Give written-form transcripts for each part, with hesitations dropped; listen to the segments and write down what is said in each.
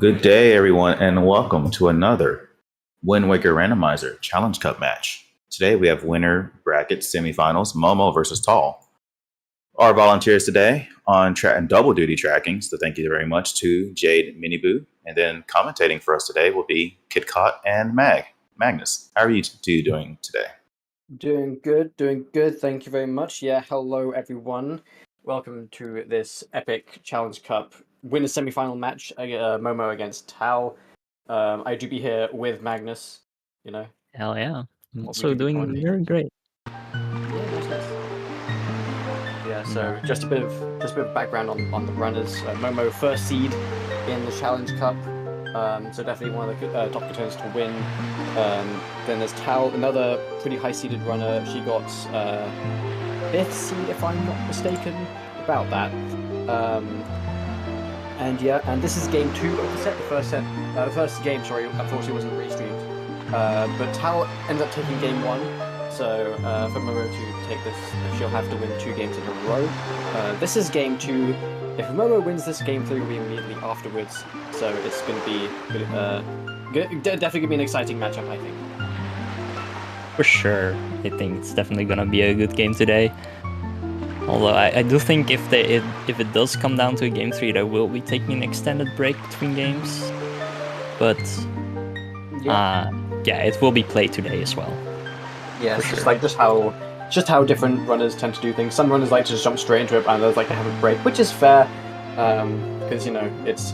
Good day, everyone, and welcome to another Wind Waker Randomizer Challenge Cup match. Today we have winner bracket semifinals, Momo versus Tall. Our volunteers today on double duty tracking, so thank you very much to Jade Miniboo. And then commentating for us today will be KitKat and Magnus. How are you two doing today? Doing good. Thank you very much. Yeah, hello everyone. Welcome to this epic Challenge Cup winner semi-final match. Momo against Tal. I do be here with Magnus. You know. Hell yeah! I'm also doing very great. Yeah. So just a bit of background on the runners. Momo first seed in the Challenge Cup. So definitely one of the top contenders to win. Then there's Tal, another pretty high-seeded runner. She got 5th seed, if I'm not mistaken, about that. And this is game 2 of the set. The first game, sorry, unfortunately wasn't restreamed. But Tal ended up taking game 1. So for Momo to take this, she'll have to win 2 games in a row. This is game 2. If Momo wins this, game 3 will be immediately afterwards. So it's going to be definitely going to be an exciting matchup, I think. For sure, I think it's definitely going to be a good game today. Although I do think if it does come down to a game 3, they will be taking an extended break between games. But yeah, it will be played today as well. Yeah, it's just like just how different runners tend to do things. Some runners like to just jump straight into it, and others like to have a break, which is fair, because it's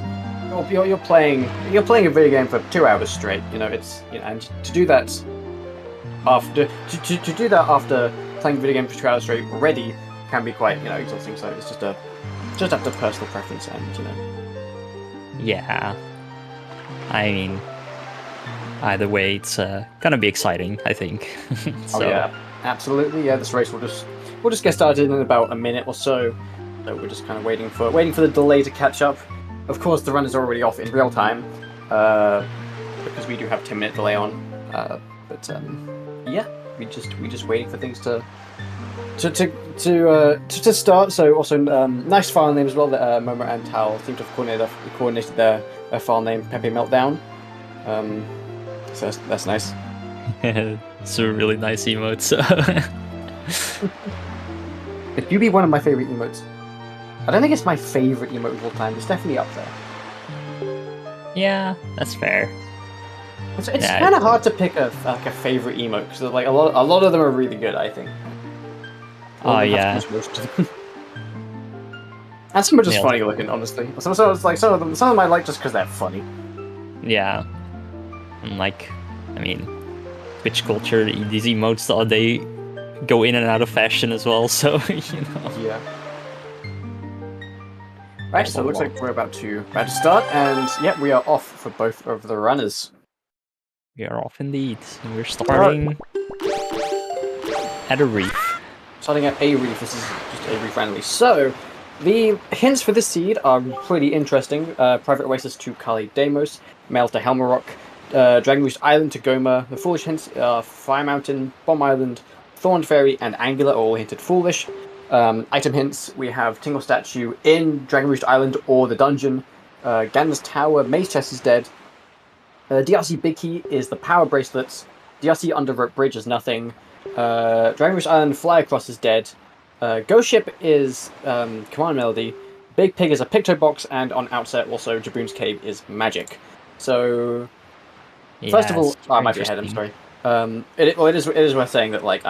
you're playing a video game for 2 hours straight. And to do that after playing a video game for 2 hours straight already can be quite exhausting. So it's just up to personal preference, and Yeah, I mean, either way, it's gonna be exciting, I think. So. Oh yeah, absolutely. Yeah, this race will just get started in about a minute or so. So we're just kind of waiting for the delay to catch up. Of course, the runners are already off in real time, because we do have 10-minute delay on. Yeah, we just waiting for things to start. So also nice file name as well that Momo and Tal seem to have coordinated their file name Pepe Meltdown. So that's nice. It's a really nice emote. So. If you be one of my favorite emotes, I don't think it's my favorite emote of all time. It's definitely up there. Yeah, that's fair. It's kind of hard to pick a favorite emote because like a lot of them are really good, I think. Oh yeah. And some are just funny looking, honestly. Some of them I like just because they're funny. Yeah. And like, I mean, Twitch culture, these emotes, they go in and out of fashion as well, so, Yeah. Right, so it looks like we're about to start, and yeah, we are off for both of the runners. We are off indeed. We're starting at a reef. Starting at a reef, this is just a reef randomly. So, the hints for this seed are pretty interesting. Private Oasis to Kali Deimos, Mail to Helmarock, Dragon Roost Island to Goma. The foolish hints are Fire Mountain, Bomb Island, Thorn Fairy, and Angular are all hinted foolish. Item hints, we have Tingle Statue in Dragon Roost Island or the dungeon. Gander's Tower, Maze Chest is dead. DRC Big Key is the Power Bracelets. DRC Under Rope Bridge is nothing. Dragon Roost Island Fly Across is dead. Ghost Ship is Command Melody. Big Pig is a Picto Box, and on Outset also Jaboon's Cave is magic. So first of all, I might be ahead. I'm sorry. It is worth saying that like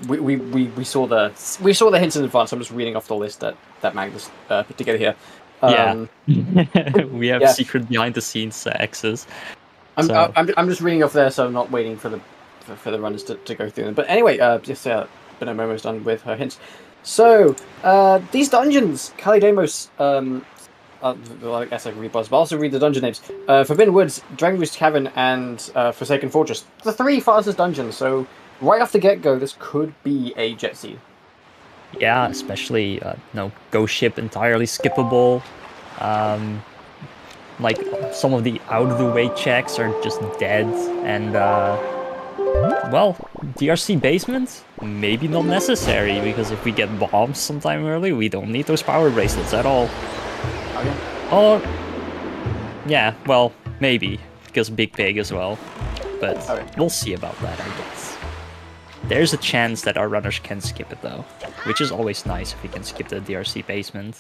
we saw the hints in advance. I'm just reading off the list that Magnus put together here. We have secret behind the scenes X's. I'm just reading off there, so I'm not waiting for the runners to go through them. But anyway, but I'm almost done with her hints. So these dungeons, Kali Deimos. I guess I can read buzz, but also read the dungeon names. Forbidden Woods, Dragon Roost Cavern, and Forsaken Fortress. The 3 fastest dungeons, so right off the get-go, this could be a jet seed. Yeah, especially, Ghost Ship entirely skippable. Like, some of the out-of-the-way checks are just dead, and, well, DRC Basement, maybe not necessary, because if we get bombs sometime early, we don't need those power bracelets at all. Okay. Oh, Yeah, well, maybe, because Big Pig as well. But Okay. we'll see about that, I guess. There's a chance that our runners can skip it, though, which is always nice if we can skip the DRC basement.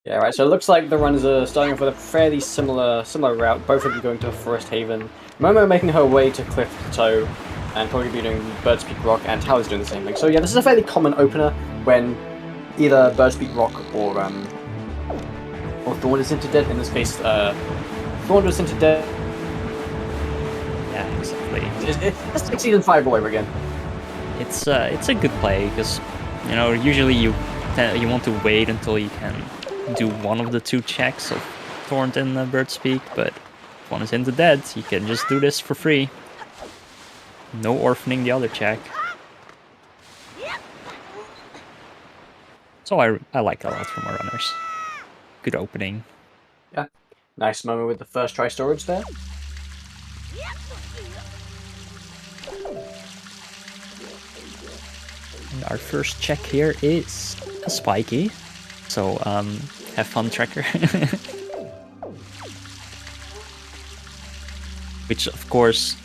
Yeah, right. So it looks like the runners are starting off with a fairly similar route. Both of them going to Forest Haven. Momo making her way to Cliff Plateau, and probably be doing Bird's Peak Rock, and Tal's doing the same thing. So yeah, this is a fairly common opener when either Bird's Peak Rock or Thorn is into dead. In this case, Thorn was into dead. Yeah, exactly. Let's take season 5 all over again. It's a good play because, you know, usually you want to wait until you can do one of the two checks of Thorn and Bird's Peak, but if one is into dead, you can just do this for free. No orphaning the other check. So I like that a lot from our runners. Good opening. Yeah, nice moment with the first try storage there. And our first check here is a spiky. So have fun, tracker. Which, of course,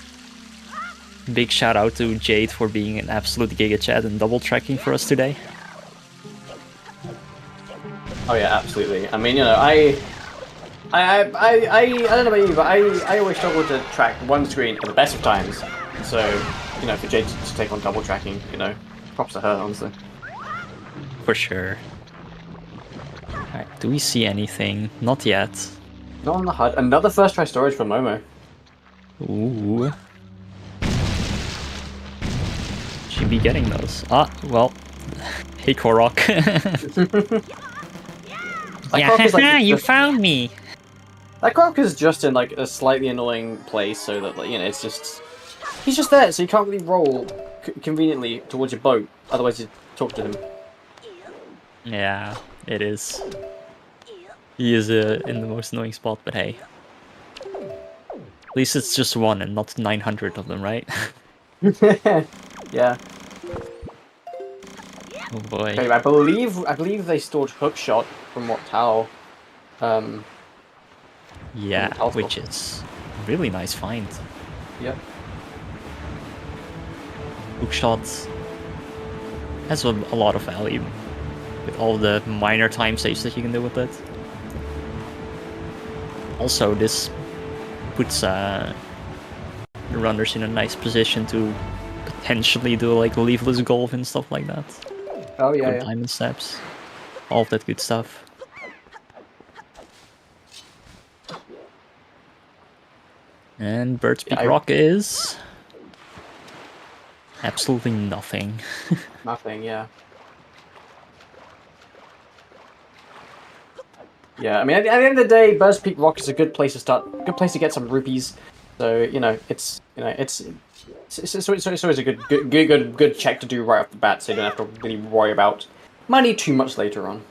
big shout out to Jade for being an absolute giga chat and double tracking for us today. Oh yeah, absolutely. I mean, you know, I don't know about you, but I always struggle to track one screen at the best of times. So, you know, for Jade to take on double tracking, you know, props to her, honestly. For sure. Alright, do we see anything? Not yet. Not on the HUD. Another first try storage for Momo. Ooh. Should be getting those. Ah, well. Hey, Korok. Yeah, you found me! That Korok is just in, like, a slightly annoying place, so that, like, you know, it's just... He's just there, so you can't really roll conveniently towards your boat, otherwise you talk to him. Yeah, it is. He is in the most annoying spot, but hey. At least it's just one and not 900 of them, right? Yeah. Oh boy. Okay, I believe they stored Hookshot from what Tao. Yeah, which is really nice find. Yep. Hookshot has a lot of value with all the minor time saves that you can do with it. Also, this puts the runners in a nice position to potentially do like leafless golf and stuff like that. Oh yeah, Good diamond steps, all of that good stuff. And Bird's Peak Rock is absolutely nothing. Nothing, yeah. Yeah, I mean, at the end of the day, Bird's Peak Rock is a good place to start. Good place to get some rupees. So you know, it's always a good check to do right off the bat, so you don't have to really worry about money too much later on.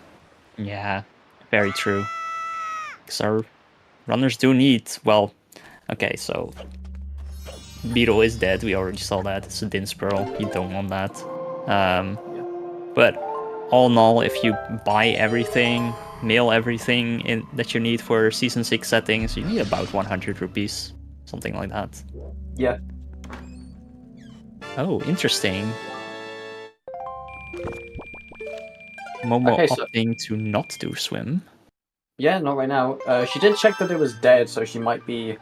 Yeah, very true. Because our runners do need, well, okay, so Beetle is dead. We already saw that. It's a Din's Pearl. You don't want that. But all in all, if you buy everything, mail everything that you need for Season 6 settings, you need about 100 rupees. Something like that. Yeah. Oh, interesting. Momo opting to not do swim. Yeah, not right now. She did check that it was dead, so she might be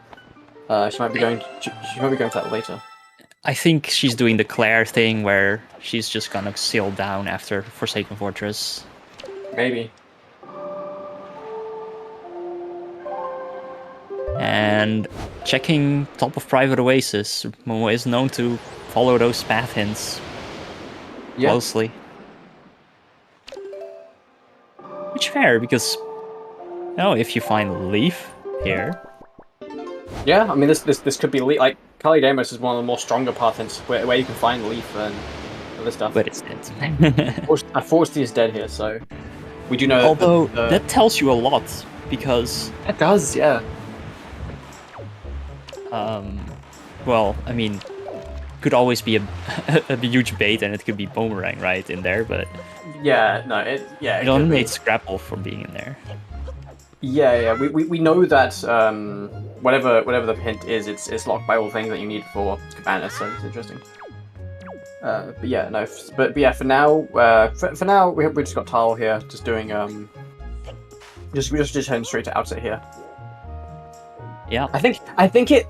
going to that later. I think she's doing the Claire thing where she's just gonna sail down after Forsaken Fortress. Maybe. And checking top of Private Oasis, Momo is known to follow those path hints closely. Which fair, because if you find Leaf here. Yeah, I mean this could be Leaf. Like Kali Damos is one of the more stronger path hints where you can find Leaf and other stuff. But it's dead. Forced is dead here, so we do know. Although that tells you a lot because it does, yeah. Well, I mean, could always be a huge bait, and it could be Boomerang right in there, but yeah, no, it eliminates Scrapple from being in there. Yeah. We know that whatever the hint is, it's locked by all things that you need for Cabana. So it's interesting. But yeah, no. But yeah, for now, we just got Tal here, just doing just heading straight to outset here. Yeah. I think it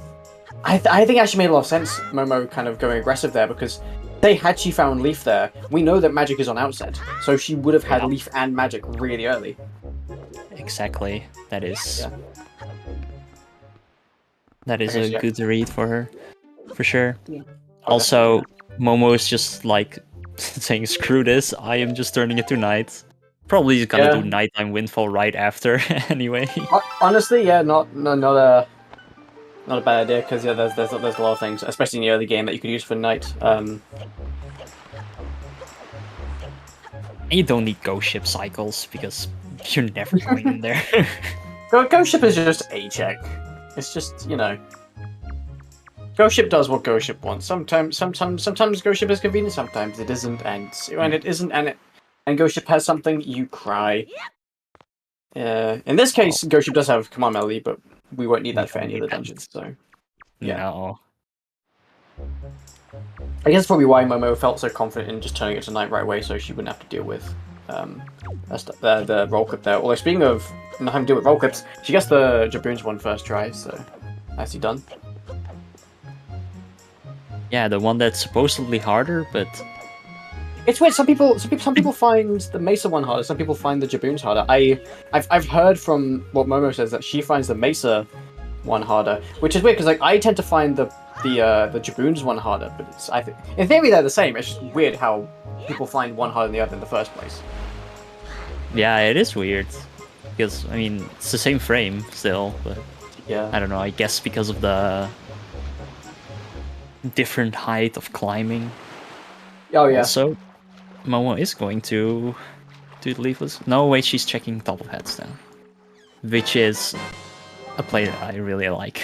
actually made a lot of sense, Momo kind of going aggressive there, because had she found Leaf there, we know that magic is on outset, so she would have had Leaf and magic really early. Exactly. That is Okay, a good read for her, for sure. Yeah. Also, Momo is just like saying, "Screw this! I am just turning it to night." Probably gonna do nighttime windfall right after, anyway. Honestly, yeah, not a bad idea, because yeah, there's a lot of things, especially in the early game, that you could use for night. You don't need ghost ship cycles because you're never going in there. Ghost ship is just a check. It's just, Ghost ship does what Ghost ship wants. Sometimes Ghost ship is convenient, sometimes it isn't, and when it isn't, and Ghost ship has something, you cry. In this case, Ghost ship does have command melody, but we won't need that for any of the dungeons. So, yeah. No. I guess that's probably why Momo felt so confident in just turning it to night right away, so she wouldn't have to deal with the roll clip there. Although speaking of not having to deal with roll clips, she gets the Jaboons one first try, so nicely done. Yeah, the one that's supposedly harder, but it's weird. Some people find the Mesa one harder. Some people find the Jaboons harder. I've heard from what Momo says that she finds the Mesa one harder, which is weird because I tend to find the Jaboons one harder, but I think in theory they're the same. It's just weird how people find one harder than the other in the first place. Yeah, it is weird because I mean it's the same frame still, but yeah, I don't know. I guess because of the different height of climbing. Oh yeah. Also, Momo is going to do the leafless. No, wait, she's checking top of heads then, which is a play that I really like.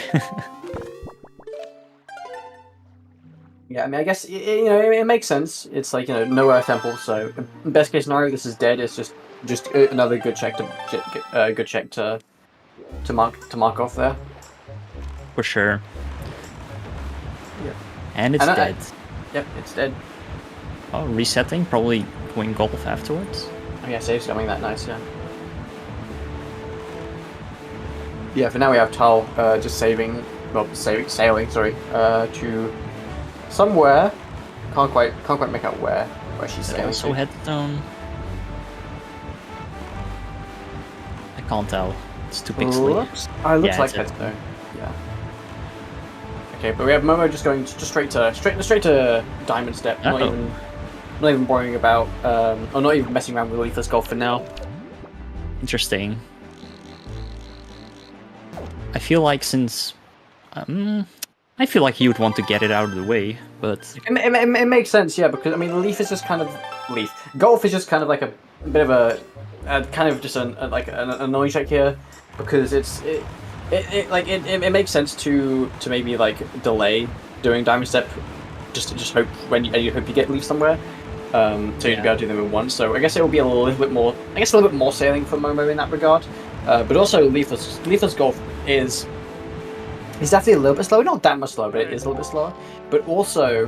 Yeah, I mean, I guess it makes sense. It's like no Earth Temple, so in best case scenario, this is dead. It's just another good check to mark off there. For sure. Yeah. And it's dead. Yep, it's dead. Oh, resetting, probably going golf afterwards. Oh yeah, save's coming that nice, yeah. Yeah, for now we have Tal just sailing, sorry, to somewhere. Can't quite make out where she's sailing. Also head down. I can't tell. It's too pixely. It looks like headstone. Yeah. Okay, but we have Momo just going straight to Diamond Step. Not even worrying about, or not even messing around with Leafless Golf for now. Interesting. I feel like since I feel like he would want to get it out of the way, but it makes sense, yeah. Because I mean, Leaf is just kind of Golf is just kind of like a bit of a kind of just an annoying check here, because it makes sense to maybe like delay doing Diamond Step, just hope you hope you get Leaf somewhere. So you'd be able to do them in one. So I guess it will be a little bit more sailing for Momo in that regard. But also Leafless Golf is definitely a little bit slower. Not that much slower, but it is a little bit slower. But also,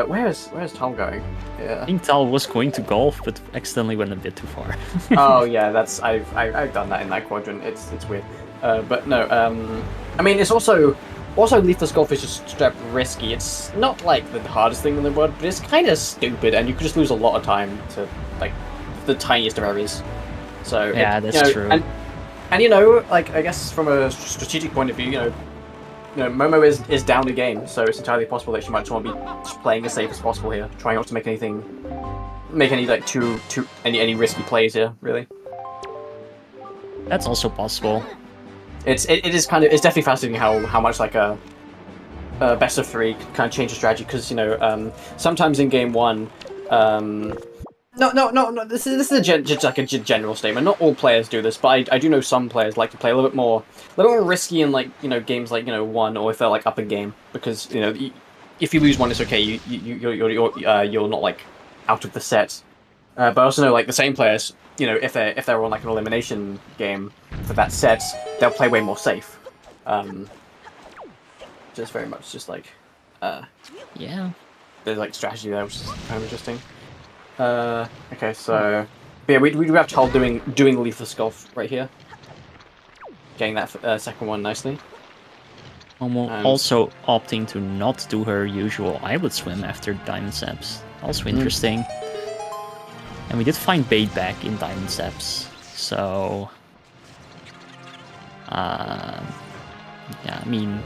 where's Tal going? Yeah. I think Tal was going to golf, but accidentally went a bit too far. Oh yeah, I've done that in that quadrant. It's weird. But no, I mean it's also Leafless Golf is just straight up risky. It's not like the hardest thing in the world, but it's kind of stupid, and you could just lose a lot of time to like the tiniest of areas. So yeah, that's true. And like I guess from a strategic point of view, Momo is down the game, so it's entirely possible that she might just want to be just playing as safe as possible here, trying not to make any like any risky plays here, really. That's also possible. It's definitely fascinating how much like a best of three kind of change the strategy, because sometimes in game one, no, this is just like a general statement. Not all players do this, but I do know some players like to play a little bit more risky in like games like one, or if they're like up a game, because if you lose one, it's okay. You're not like out of the set. But I also know like the same players, you know, if they're on like an elimination game for that set, they'll play way more safe. Just very much just like Yeah. there's like strategy there, which is kind of interesting. Okay, so yeah, we have Tal doing Leafless Golf right here, getting that second one nicely. Momo also opting to not do her usual islet swim after Diamond Steps. Also interesting. And we did find bait back in Diamond Steps, so yeah, I mean,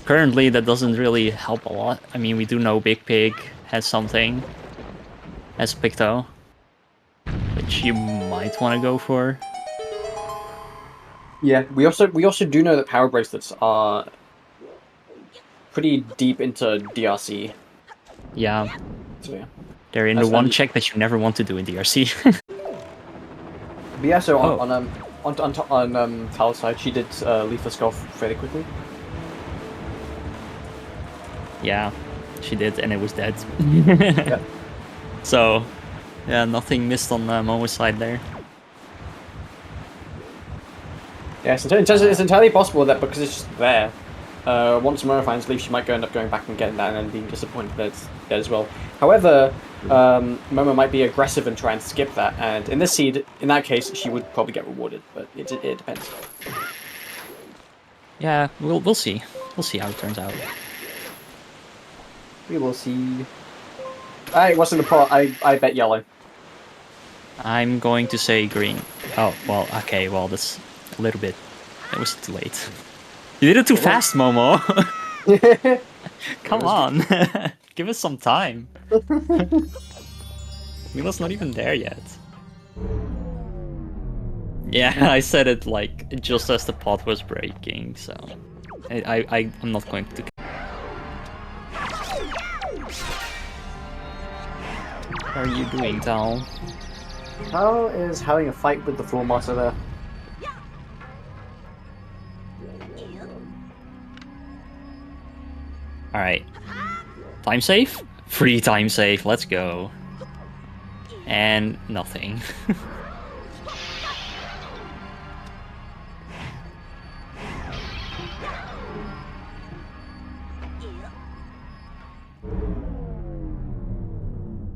currently that doesn't really help a lot. I mean, we do know Big Pig has something, has Picto, which you might want to go for. Yeah, we also do know that power bracelets are pretty deep into DRC. Yeah. So yeah. They're in the one check that you never want to do in DRC. But yeah, so on Tal's side, she did Leafless Golf fairly quickly. Yeah, she did, and it was dead. Yeah. So, yeah, nothing missed on Momo's side there. Yes, it's entirely possible that because it's just there, once Momo finds Leaf, she might end up going back and getting that and then being disappointed that it's there as well. However, Momo might be aggressive and try and skip that, and in this seed, in that case, she would probably get rewarded, but it depends. Yeah, we'll see. We'll see how it turns out. We will see. Alright, what's in the pot? I bet yellow. I'm going to say green. Oh, well, okay, well, that's a little bit... It was too late. You did it too fast, Momo! Come on! Give us some time. Mila's not even there yet. Yeah, I said it like just as the pot was breaking, so... I'm not going to... How are you doing, Tal? Tal is having a fight with the floor master there. Alright. Time save? Free time save, let's go. And nothing.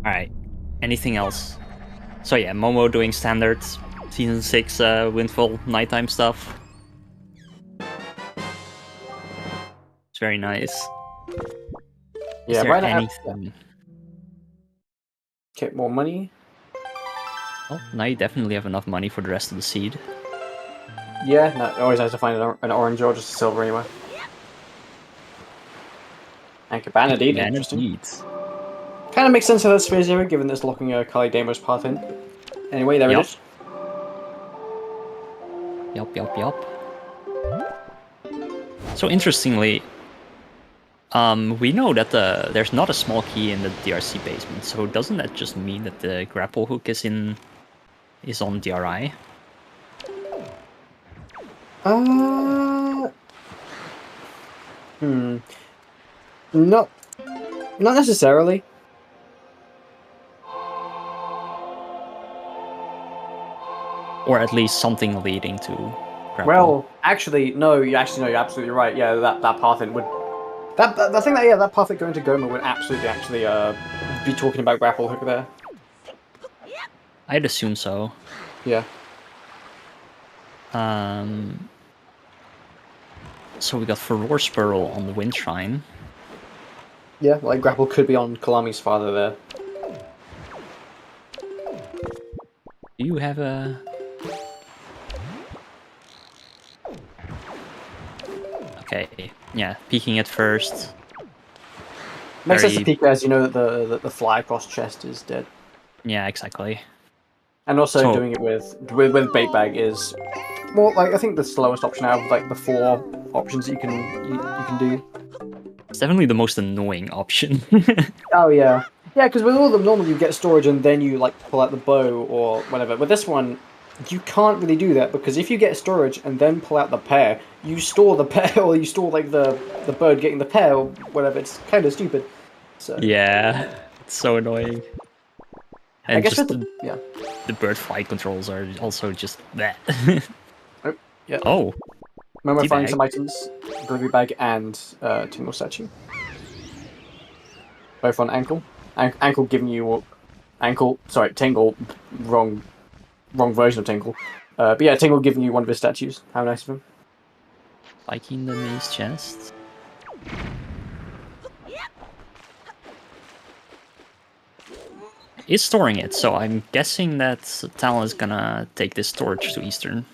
Alright. Anything else? So yeah, Momo doing standard Season 6 Windfall nighttime stuff. It's very nice. Is Yeah, there right now. anything? Get more money. Oh, now you definitely have enough money for the rest of the seed. Yeah, no, always nice to find an orange or just a silver anyway. And Cabana Deed, interesting. Kind of makes sense of that Sphere Zero, given that it's locking Kali Damo's path in. Anyway, there it is. Yup. So interestingly, we know that there's not a small key in the DRC basement. So doesn't that just mean that the grapple hook is on DRI? Not necessarily. Or at least something leading to grapple. Well, actually, no. You're absolutely right. Yeah, that path in would. That path that going to Goma would absolutely be talking about grapple hook there. I'd assume so. Yeah. So we got Furore Spurl on the Wind Shrine. Yeah, like grapple could be on Kalami's father there. Do you have a... Okay, yeah, peeking at first. Makes sense to peek as you know that the fly across chest is dead. Yeah, exactly. And also doing it with bait bag is more like I think the slowest option out of like the 4 options that you can do. It's definitely the most annoying option. Oh yeah, yeah. Because with all of them, normally you get storage and then you like pull out the bow or whatever. With this one, you can't really do that because if you get storage and then pull out the pair, you store the pair or you store like the bird getting the pair or whatever. It's kind of stupid. So yeah. It's so annoying. I And guess just with the bird flight controls are also just that. Oh, yeah. Oh, Momo finding teabag. some items, delivery bag and Tingle statue. Both on ankle. Ankle giving you Tingle, wrong version of Tingle. But yeah, Tingle giving you one of his statues. How nice of him. Liking the maze chest. Is storing it, so I'm guessing that Tal is gonna take this storage to Eastern.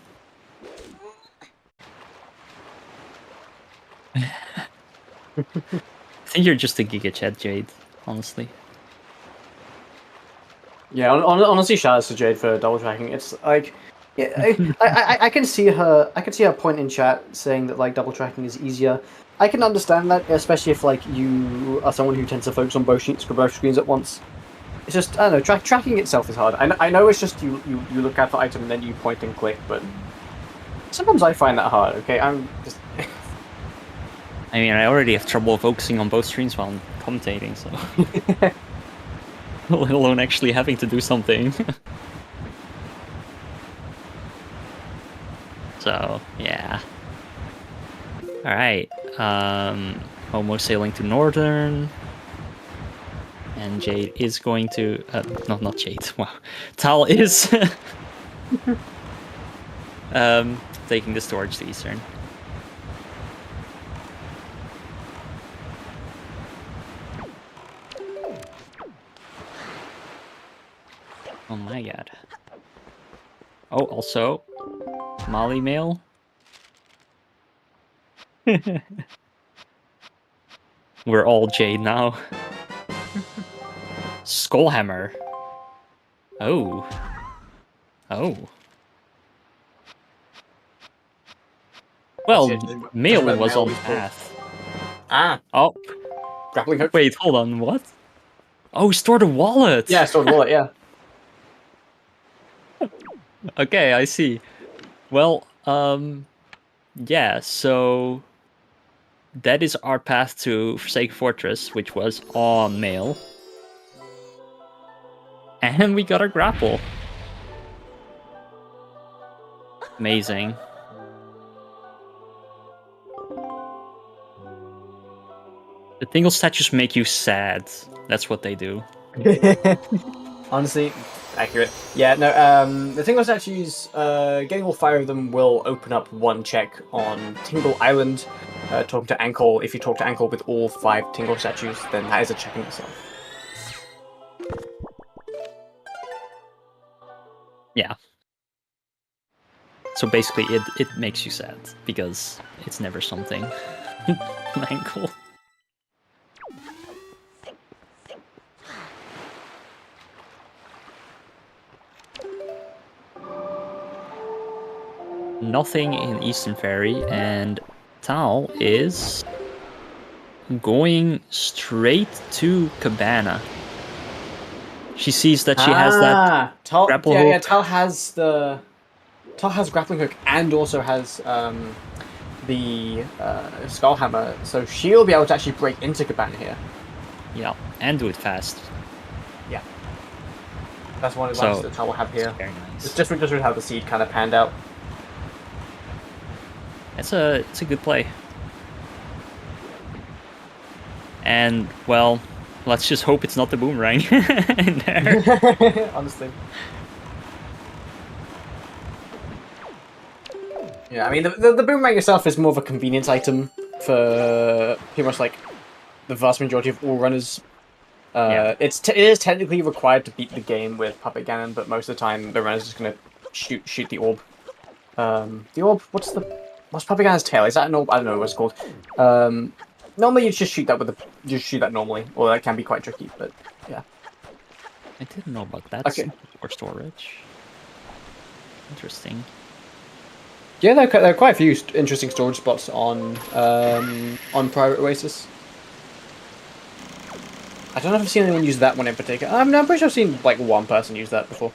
I think you're just a Giga Chat, Jade, honestly. Yeah, honestly, shout out to Jade for double tracking. It's like, yeah, I can see her. I can see her point in chat saying that like double tracking is easier. I can understand that, especially if like you are someone who tends to focus on both screens at once. It's just I don't know. Tracking itself is hard. I know it's just you look out for item and then you point and click, but sometimes I find that hard. Okay, I'm just. I mean, I already have trouble focusing on both screens while I'm commentating, so let alone actually having to do something. So yeah. All right. Almost sailing to Northern. And Jade is going to... not Jade. Wow. Tal is taking the storage to Eastern. Oh my god. Oh, also, Molly mail. We're all Jade now. Skullhammer. Oh. Oh. Well, mail was on path. Ah. Oh. Grappling hook. Wait, hold on, what? Oh, store the wallet! Yeah, store the wallet, yeah. Okay, I see. Well, yeah, so that is our path to Forsaken Fortress, which was on mail. And we got a grapple. Amazing. The Tingle statues make you sad. That's what they do. Honestly, accurate. Yeah, no, the Tingle statues, getting all 5 of them will open up one check on Tingle Island. Talking to Ankle, if you talk to Ankle with all 5 Tingle statues, then that is a check in itself. Yeah. So basically, it makes you sad, because it's never something. Ankle. Nothing in Eastern Ferry, and Tal is going straight to Cabana. She sees that she has that grapple hook. Yeah, Tal has grappling hook and also has the Skullhammer, so she'll be able to actually break into Cabana here. Yeah, and do it fast. Yeah. That's one advantage that Tal will have here. Very nice. It's just with how the seed kind of panned out. It's a good play. And, well, let's just hope it's not the boomerang in there. Honestly. Yeah, I mean, the boomerang itself is more of a convenience item for pretty much like the vast majority of all runners. Yeah. It is technically required to beat the game with Puppet Cannon, but most of the time the runner's just gonna shoot the orb. The orb, what's Puppet Cannon's tail? Is that an orb? I don't know what it's called. Normally you just shoot that normally, or that can be quite tricky, but yeah. I didn't know about that. Okay. For storage. Interesting. Yeah, there are quite a few interesting storage spots on Private Oasis. I don't know if I've seen anyone use that one in particular. I'm pretty sure I've seen like one person use that before.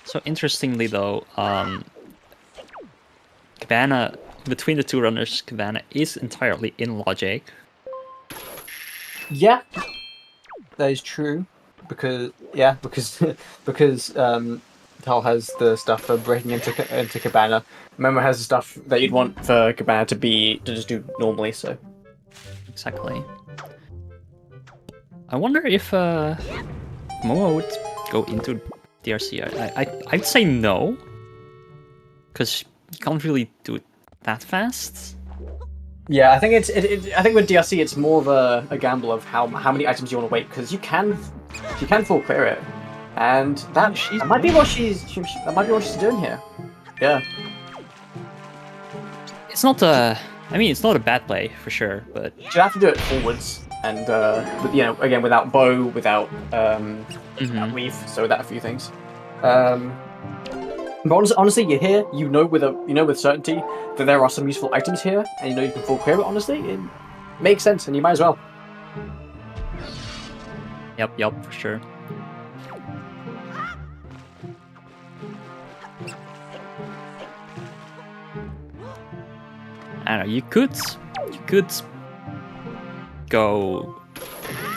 So interestingly though, Cabana, between the two runners, Cabana is entirely in logic. Yeah. That is true, because because Tal has the stuff for breaking into Cabana. Momo has the stuff that you'd want for Cabana to just do normally. So Exactly. I wonder if Momo would go into DRC. I'd say no, because you can't really do it that fast. yeah, I think I think with DRC it's more of a gamble of how many items you want to wait, because you can full clear it, and that might be what she's doing here. Yeah. It's not a. I mean, it's not a bad play for sure, but You have to do it forwards, and again without bow, without weave, so without a few things. But honestly, you're here. You know with certainty that there are some useful items here, and you know you can full clear it. Honestly, it makes sense, and you might as well. Yep, for sure. I don't know. You could go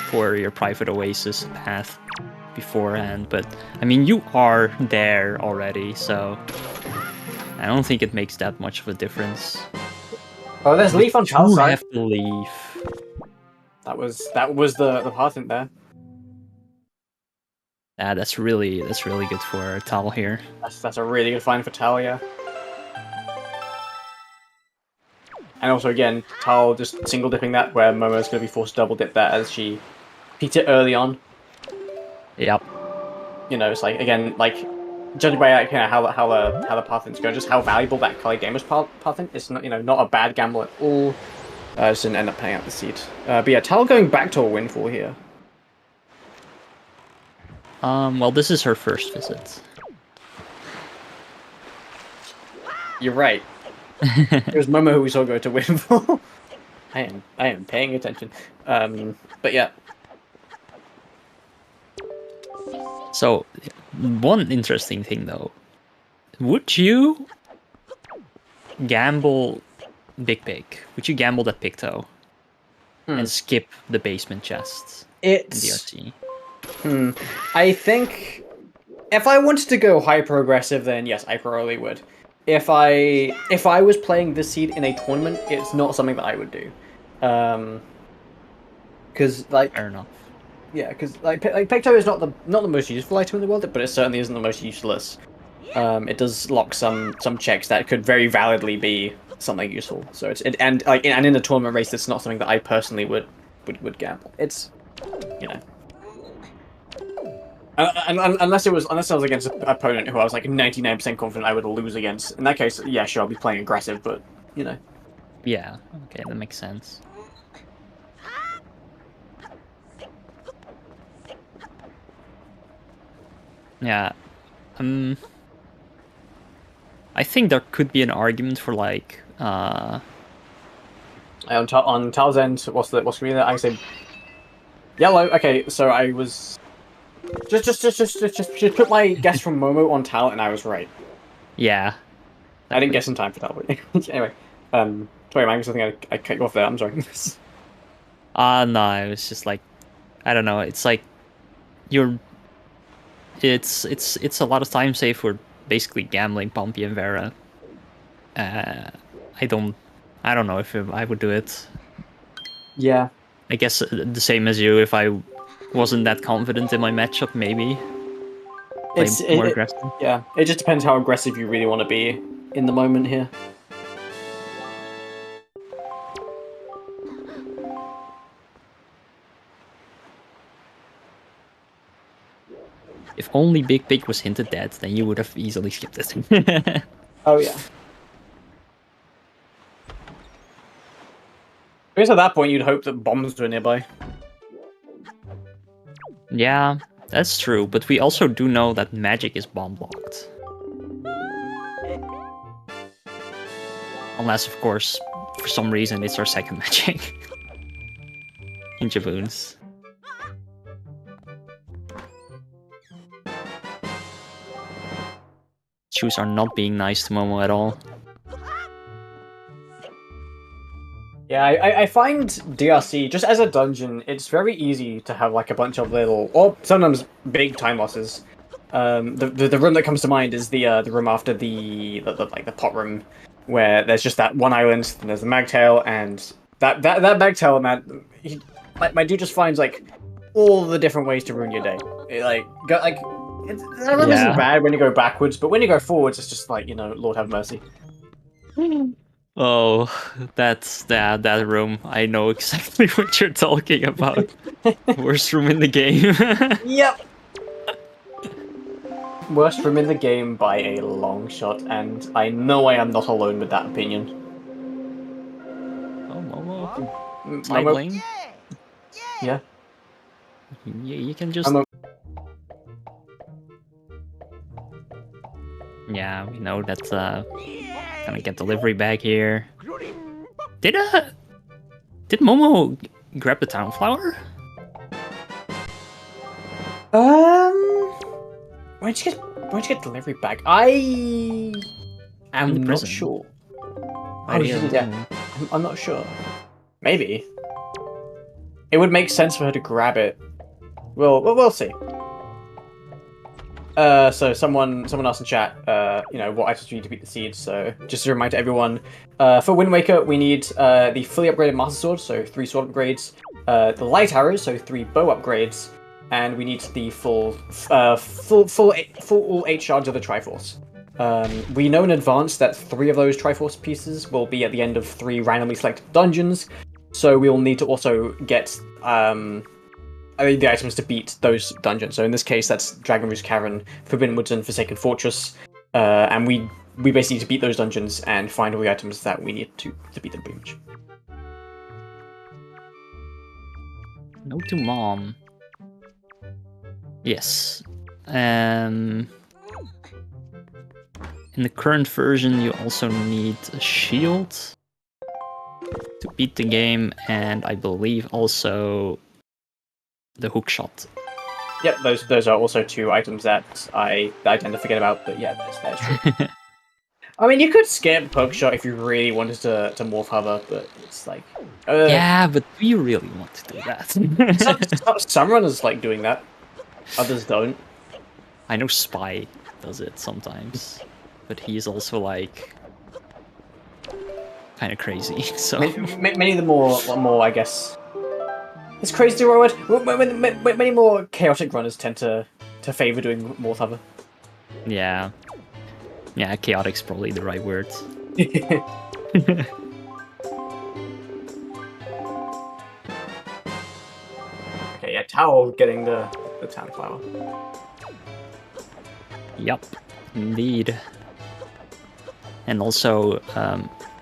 for your private oasis path beforehand, but I mean you are there already, so I don't think it makes that much of a difference. Oh, there's Leaf on Tal's You side. have to leave. That was the path in there. Yeah, that's really good for Tal here. That's a really good find for Tal, yeah. And also again, Tal just single dipping that where Momo's going to be forced to double dip that as she peeked it early on. Yep. You know, it's like again, like judging by like, how the pathing's going, just how valuable that Kali Gamer's pathing. It's not not a bad gamble at all. Just didn't end up paying out the seed. But yeah, Tal going back to a windfall here. Well, this is her first visit. You're right. It was Momo who we saw go to windfall. I am paying attention. But yeah. So, one interesting thing though, would you gamble Big Pig? Would you gamble that Picto and skip the basement chests in DRC? I think if I wanted to go high progressive, then yes, I probably would. If I was playing this seed in a tournament, it's not something that I would do. Because like Fair enough. yeah, because like Picto is not the most useful item in the world, but it certainly isn't the most useless. It does lock some checks that could very validly be something useful. So and in the tournament race, it's not something that I personally would gamble. It's unless I was against an opponent who I was like 99% confident I would lose against. In that case, yeah, sure, I'll be playing aggressive, but Yeah. Okay, that makes sense. Yeah. I think there could be an argument for like on Tal's end, what's going to be there? I say yellow. Okay, so I was just put my guess from Momo on Tal, and I was right. Yeah. I didn't guess in time for Tal, but anyway. Sorry, Magnus, I think I cut you off there. I'm sorry. No, it was just like, I don't know. It's like it's a lot of time saved for basically gambling Pompey and Vera. I don't know if I would do it. Yeah. I guess the same as you. If I wasn't that confident in my matchup, maybe play more aggressive. Yeah, it just depends how aggressive you really want to be in the moment here. If only Big Pig was hinted dead, then you would have easily skipped it. Oh yeah. I guess at that point you'd hope that bombs were nearby. Yeah, that's true, but we also do know that magic is bomb blocked. Unless, of course, for some reason it's our second magic. In Jaboons. Shoes are not being nice to Momo at all. Yeah, I find DRC, just as a dungeon, it's very easy to have like a bunch of little, or sometimes big time losses. The room that comes to mind is the room after the like the pot room, where there's just that one island, and there's the Magtail, and that Magtail, man, my dude just finds like all the different ways to ruin your day. That room isn't bad when you go backwards, but when you go forwards, it's just like, Lord have mercy. Oh, that's that room. I know exactly what you're talking about. Worst room in the game. Yep. Worst room in the game by a long shot, and I know I am not alone with that opinion. Oh, Momo. Side Momo? lane. Yeah. You can just... Yeah, we know that's gonna get delivery back here. Did Momo grab the town flower? Where'd you get delivery back? I am not sure. Right here. Yeah. I'm not sure. Maybe. It would make sense for her to grab it. We'll see. So someone asked in chat, what items we need to beat the seeds. So just a reminder to everyone, for Wind Waker, we need the fully upgraded Master Sword, so 3 sword upgrades, the light arrows, so 3 bow upgrades, and we need the full all 8 shards of the Triforce. We know in advance that 3 of those Triforce pieces will be at the end of 3 randomly selected dungeons, so we will need to also get the items to beat those dungeons. So in this case, that's Dragon Roost Cavern, Forbidden Woods, and Forsaken Fortress. And we basically need to beat those dungeons and find all the items that we need to beat them pretty much. No to Mom. Yes. In the current version, you also need a shield to beat the game, and I believe also the hook shot. Yep, those are also 2 items that I tend to forget about, but yeah, that's true. I mean, you could skip hook shot if you really wanted to morph hover, but it's like... yeah, but do you really want to do that? Some runners like doing that. Others don't. I know Spy does it sometimes, but he's also like kind of crazy. So many of the more I guess, it's crazy to word. Many more chaotic runners tend to favor doing morph hover. Yeah, chaotic's probably the right word. Okay, yeah, Towel getting the town flower. Yup, indeed. And also,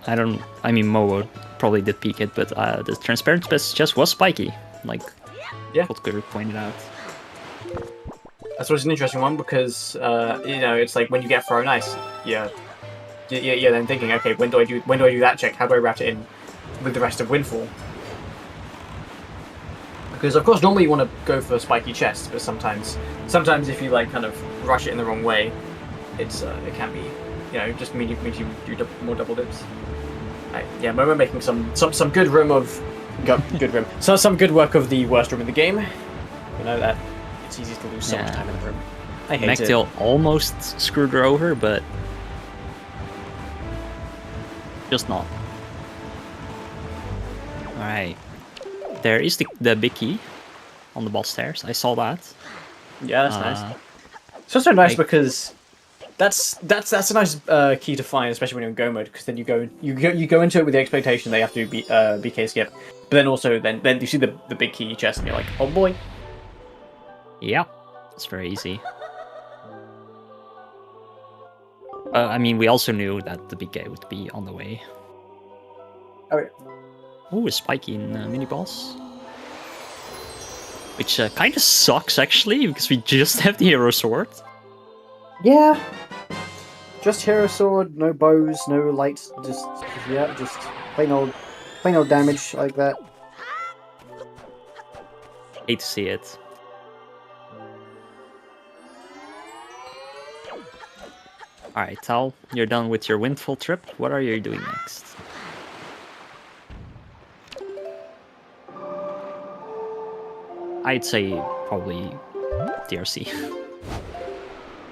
Momo probably did peek it, but the transparent best just was spiky, like what Glitter pointed out. That's what's an interesting one because it's like when you get thrown ice, you're then thinking, okay, when do I do that check? How do I wrap it in with the rest of Windfall? Because of course normally you want to go for spiky chests, but sometimes if you like kind of rush it in the wrong way, it can be just mean you do more double dips. Right, yeah, Momo making some good room of good room. So some good work of the worst room in the game. You know that it's easy to lose so much time in the room. I hate it. Magtail almost screwed her over, but just not. All right. There is the big key on the boss stairs. I saw that. Yeah, that's nice. It's also nice because that's a nice key to find, especially when you're in go mode. Because then you go into it with the expectation they have to be BK skip, but then also then you see the big key chest and you're like, oh boy. Yeah, it's very easy. We also knew that the big guy would be on the way. Okay. Ooh, a spiky in mini boss. Which kind of sucks actually, because we just have the hero sword. Yeah. Just hero sword, no bows, no lights, just plain old damage like that. Hate to see it. Alright, Tal, you're done with your Windfall trip. What are you doing next? I'd say probably DRC.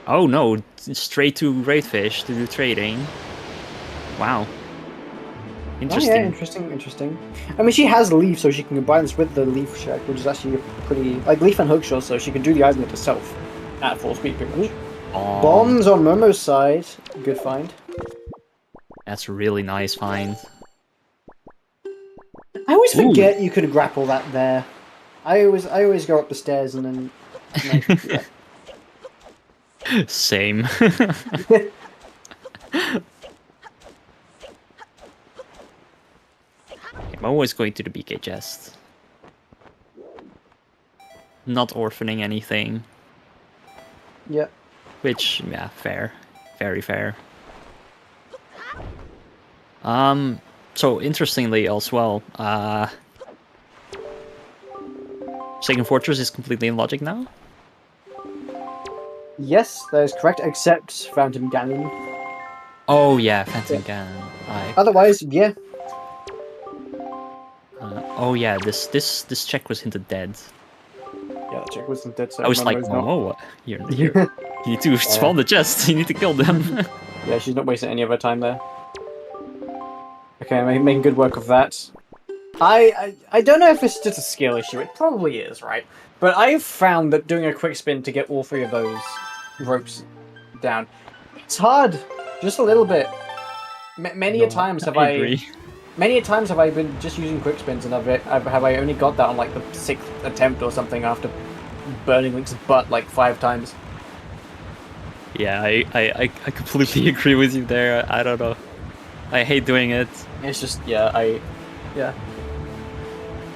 Oh no, straight to Greatfish to do trading. Wow. Interesting. Oh yeah, interesting. I mean, she has Leaf, so she can combine this with the Leaf check, which is actually a pretty... Like, Leaf and Hookshot, so she can do the item herself at full speed, pretty much. Bombs on Momo's side. Good find. That's a really nice find. I always forget you could grapple that there. I always go up the stairs and then... yeah. Same. I'm always going to the BK chest. Not orphaning anything. Yeah. Which, yeah, fair. Very fair. So interestingly as well, Second Fortress is completely in logic now? Yes, that is correct, except Phantom Ganon. Oh yeah, Phantom Ganon. Otherwise, yeah. Oh yeah, this check was hinted dead. Yeah, that check wasn't dead, so I was like, Momo's not. Momo, you need to spawn the chest, you need to kill them. Yeah, she's not wasting any of her time there. Okay, making good work of that. I don't know if it's just a skill issue. It probably is, right? But I've found that doing a quick spin to get all three of those ropes down, it's hard. Just a little bit. Many a times have I been just using quick spins and have I only got that on like the 6th attempt or something after burning Link's butt like 5 times. Yeah, I completely agree with you there. I don't know. I hate doing it. It's just yeah.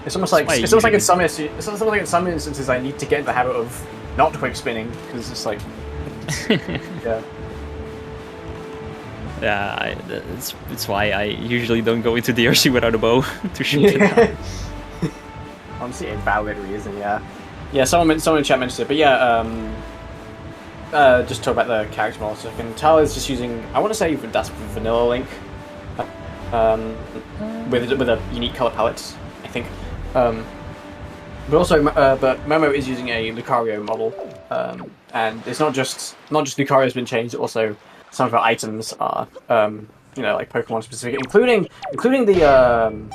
It's almost like in some instances I need to get in the habit of not quick spinning because it's just like yeah. Yeah, it's why I usually don't go into DRC without a bow to shoot it down. Honestly, a valid reason, yeah. Yeah, someone in chat mentioned it, but yeah, just talk about the character model. So I can tell it's just using, I want to say that's Vanilla Link, with a unique color palette, I think. But also, but Momo is using a Lucario model, and it's not just Lucario's been changed. Also, some of her items are, like Pokemon specific, including the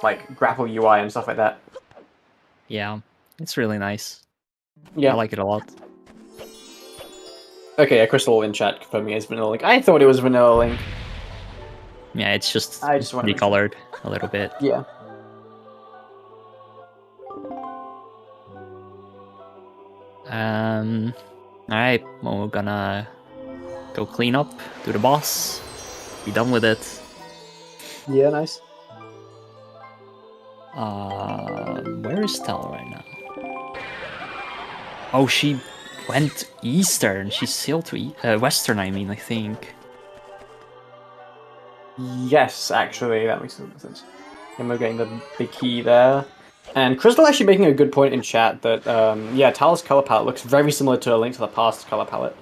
like grapple UI and stuff like that. Yeah, it's really nice. Yeah, I like it a lot. Okay, Crystal in chat confirming it's Vanilla Link. I thought it was Vanilla Link. Yeah, it's just want decolored a little bit. Yeah. Alright, well, we're gonna go clean up, do the boss, be done with it. Yeah, nice. Where is Tal right now? Oh, she went eastern. She sailed to western, I mean, I think. Yes, actually, that makes sense. And we're getting the big key there. And Crystal actually making a good point in chat that, yeah, Tal's color palette looks very similar to A Link to the Past color palette.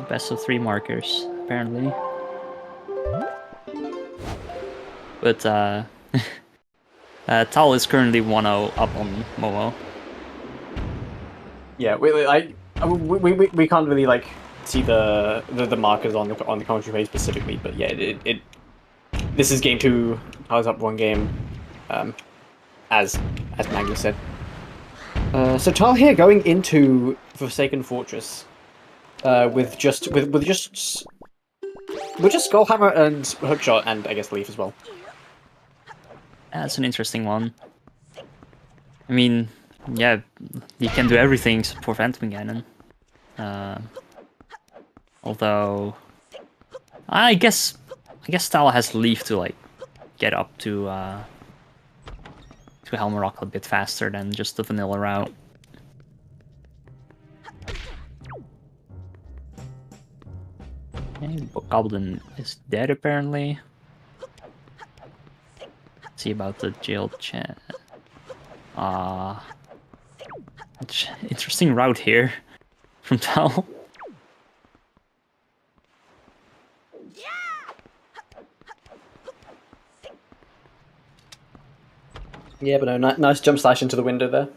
Best of 3 markers, apparently. But, Tal is currently 1-0 up on Momo. Yeah, we can't really, like, see the markers on the commentary page specifically, but yeah, this is game 2. Tal's up 1 game, as Maggie said. So Tal here going into Forsaken Fortress, with just Skullhammer and Hookshot, and I guess Leaf as well. That's an interesting one. I mean, yeah, you can do everything except for Phantom Ganon. Although, I guess Tal has Leaf to like get up to Helmarock a bit faster than just the vanilla route. Okay, Goblin is dead apparently. Let's see about the jail chat. Interesting route here from Tal. Yeah, but no, nice jump slash into the window there.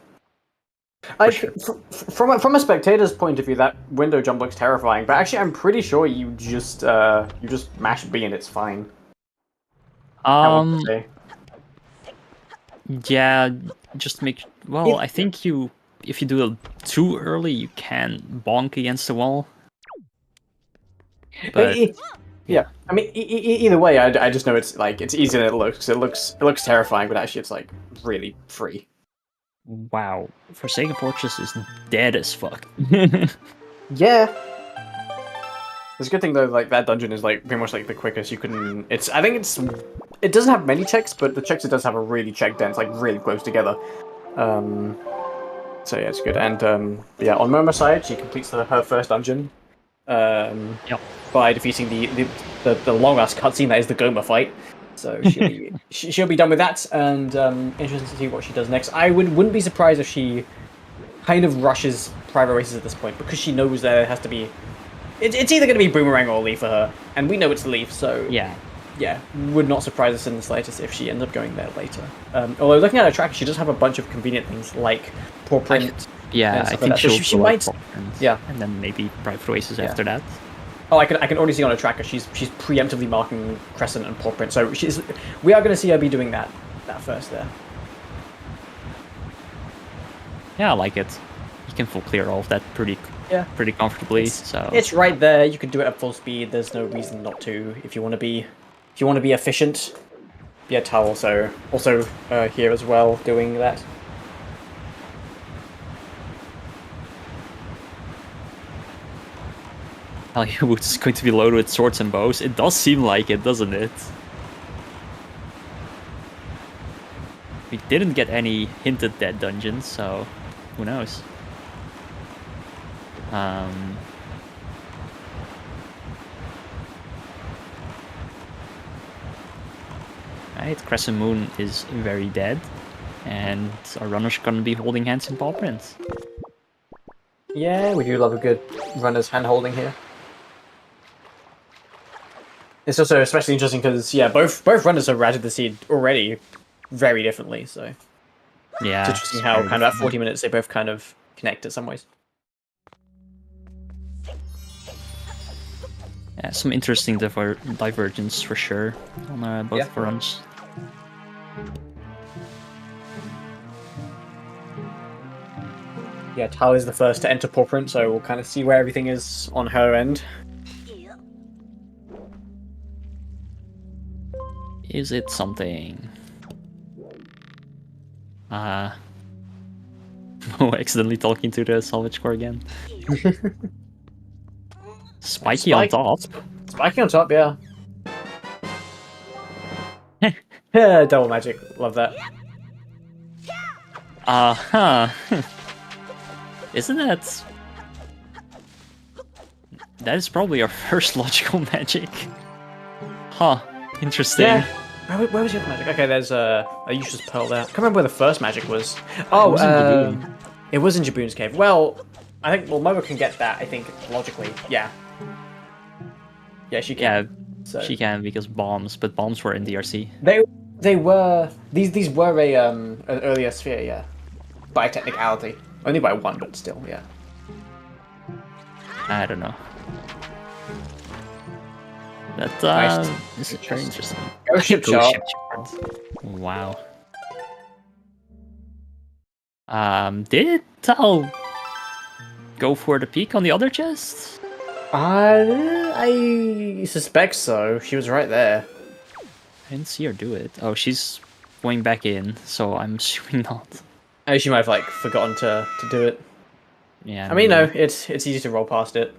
Sure. From a spectator's point of view, that window jump looks terrifying. But actually, I'm pretty sure you just mash B and it's fine. Yeah, just make. Well, I think if you do it too early, you can bonk against the wall. But yeah, I mean, either way, I just know it's easier than it looks. It looks terrifying, but actually, it's like really free. Wow, Forsaken Fortress is dead as fuck. Yeah. It's a good thing though, like that dungeon is like pretty much like the quickest you can. It doesn't have many checks, but the checks it does have are really check dense, like really close together. So yeah, it's good. And yeah, on Momo's side, she completes her first dungeon. By defeating the long ass cutscene that is the Goma fight. So she'll be done with that, and interesting to see what she does next. I wouldn't be surprised if she kind of rushes private races at this point, because she knows there has to be. It's either going to be Boomerang or Leaf for her, and we know it's Leaf, so yeah, would not surprise us in the slightest if she ends up going there later. Although looking at her track, she does have a bunch of convenient things like Paw Print. I think she might. Yeah, and then maybe private races after that. Oh, I can already see on her tracker she's preemptively marking Crescent and Paw Print, so we are going to see her be doing that first there. Yeah, I like it. You can full clear all of that pretty comfortably. It's right there. You can do it at full speed. There's no reason not to if you want to be efficient. Yeah, Tal also here as well doing that. It's going to be loaded with swords and bows. It does seem like it, doesn't it? We didn't get any hinted dead dungeons, so who knows? Right, Crescent Moon is very dead, and our runners gonna be holding hands in Paw Prints. Yeah, we do love a good runner's hand holding here. It's also especially interesting because both runners have routed the seed already very differently. So yeah, it's interesting how kind of at 40 minutes they both kind of connect in some ways. Yeah, some interesting divergence for sure on both runs. Yeah, Tal is the first to enter Paw Print, so we'll kind of see where everything is on her end. Is it something? Oh, accidentally talking to the salvage core again. Spiky on top. Spiky on top, yeah. Yeah, double magic. Love that. Isn't that... That is probably our first logical magic. Huh. Interesting. Yeah. Where was the other magic? Okay, there's a useless pearl there. I can't remember where the first magic was. Oh, it was in Jaboon's cave. Well, I think Momo can get that. I think logically, yeah. Yeah, she can. Yeah, so. She can because but bombs were in DRC. They were these were an earlier sphere, yeah. By technicality, only by one, but still, yeah. I don't know. That this is very interesting. Go ship chart. Wow. Did Tal go for the peek on the other chest? I suspect so. She was right there. I didn't see her do it. Oh, she's going back in, so I'm assuming not. Oh, she might have forgotten to do it. Yeah. I mean, no, it's easy to roll past it.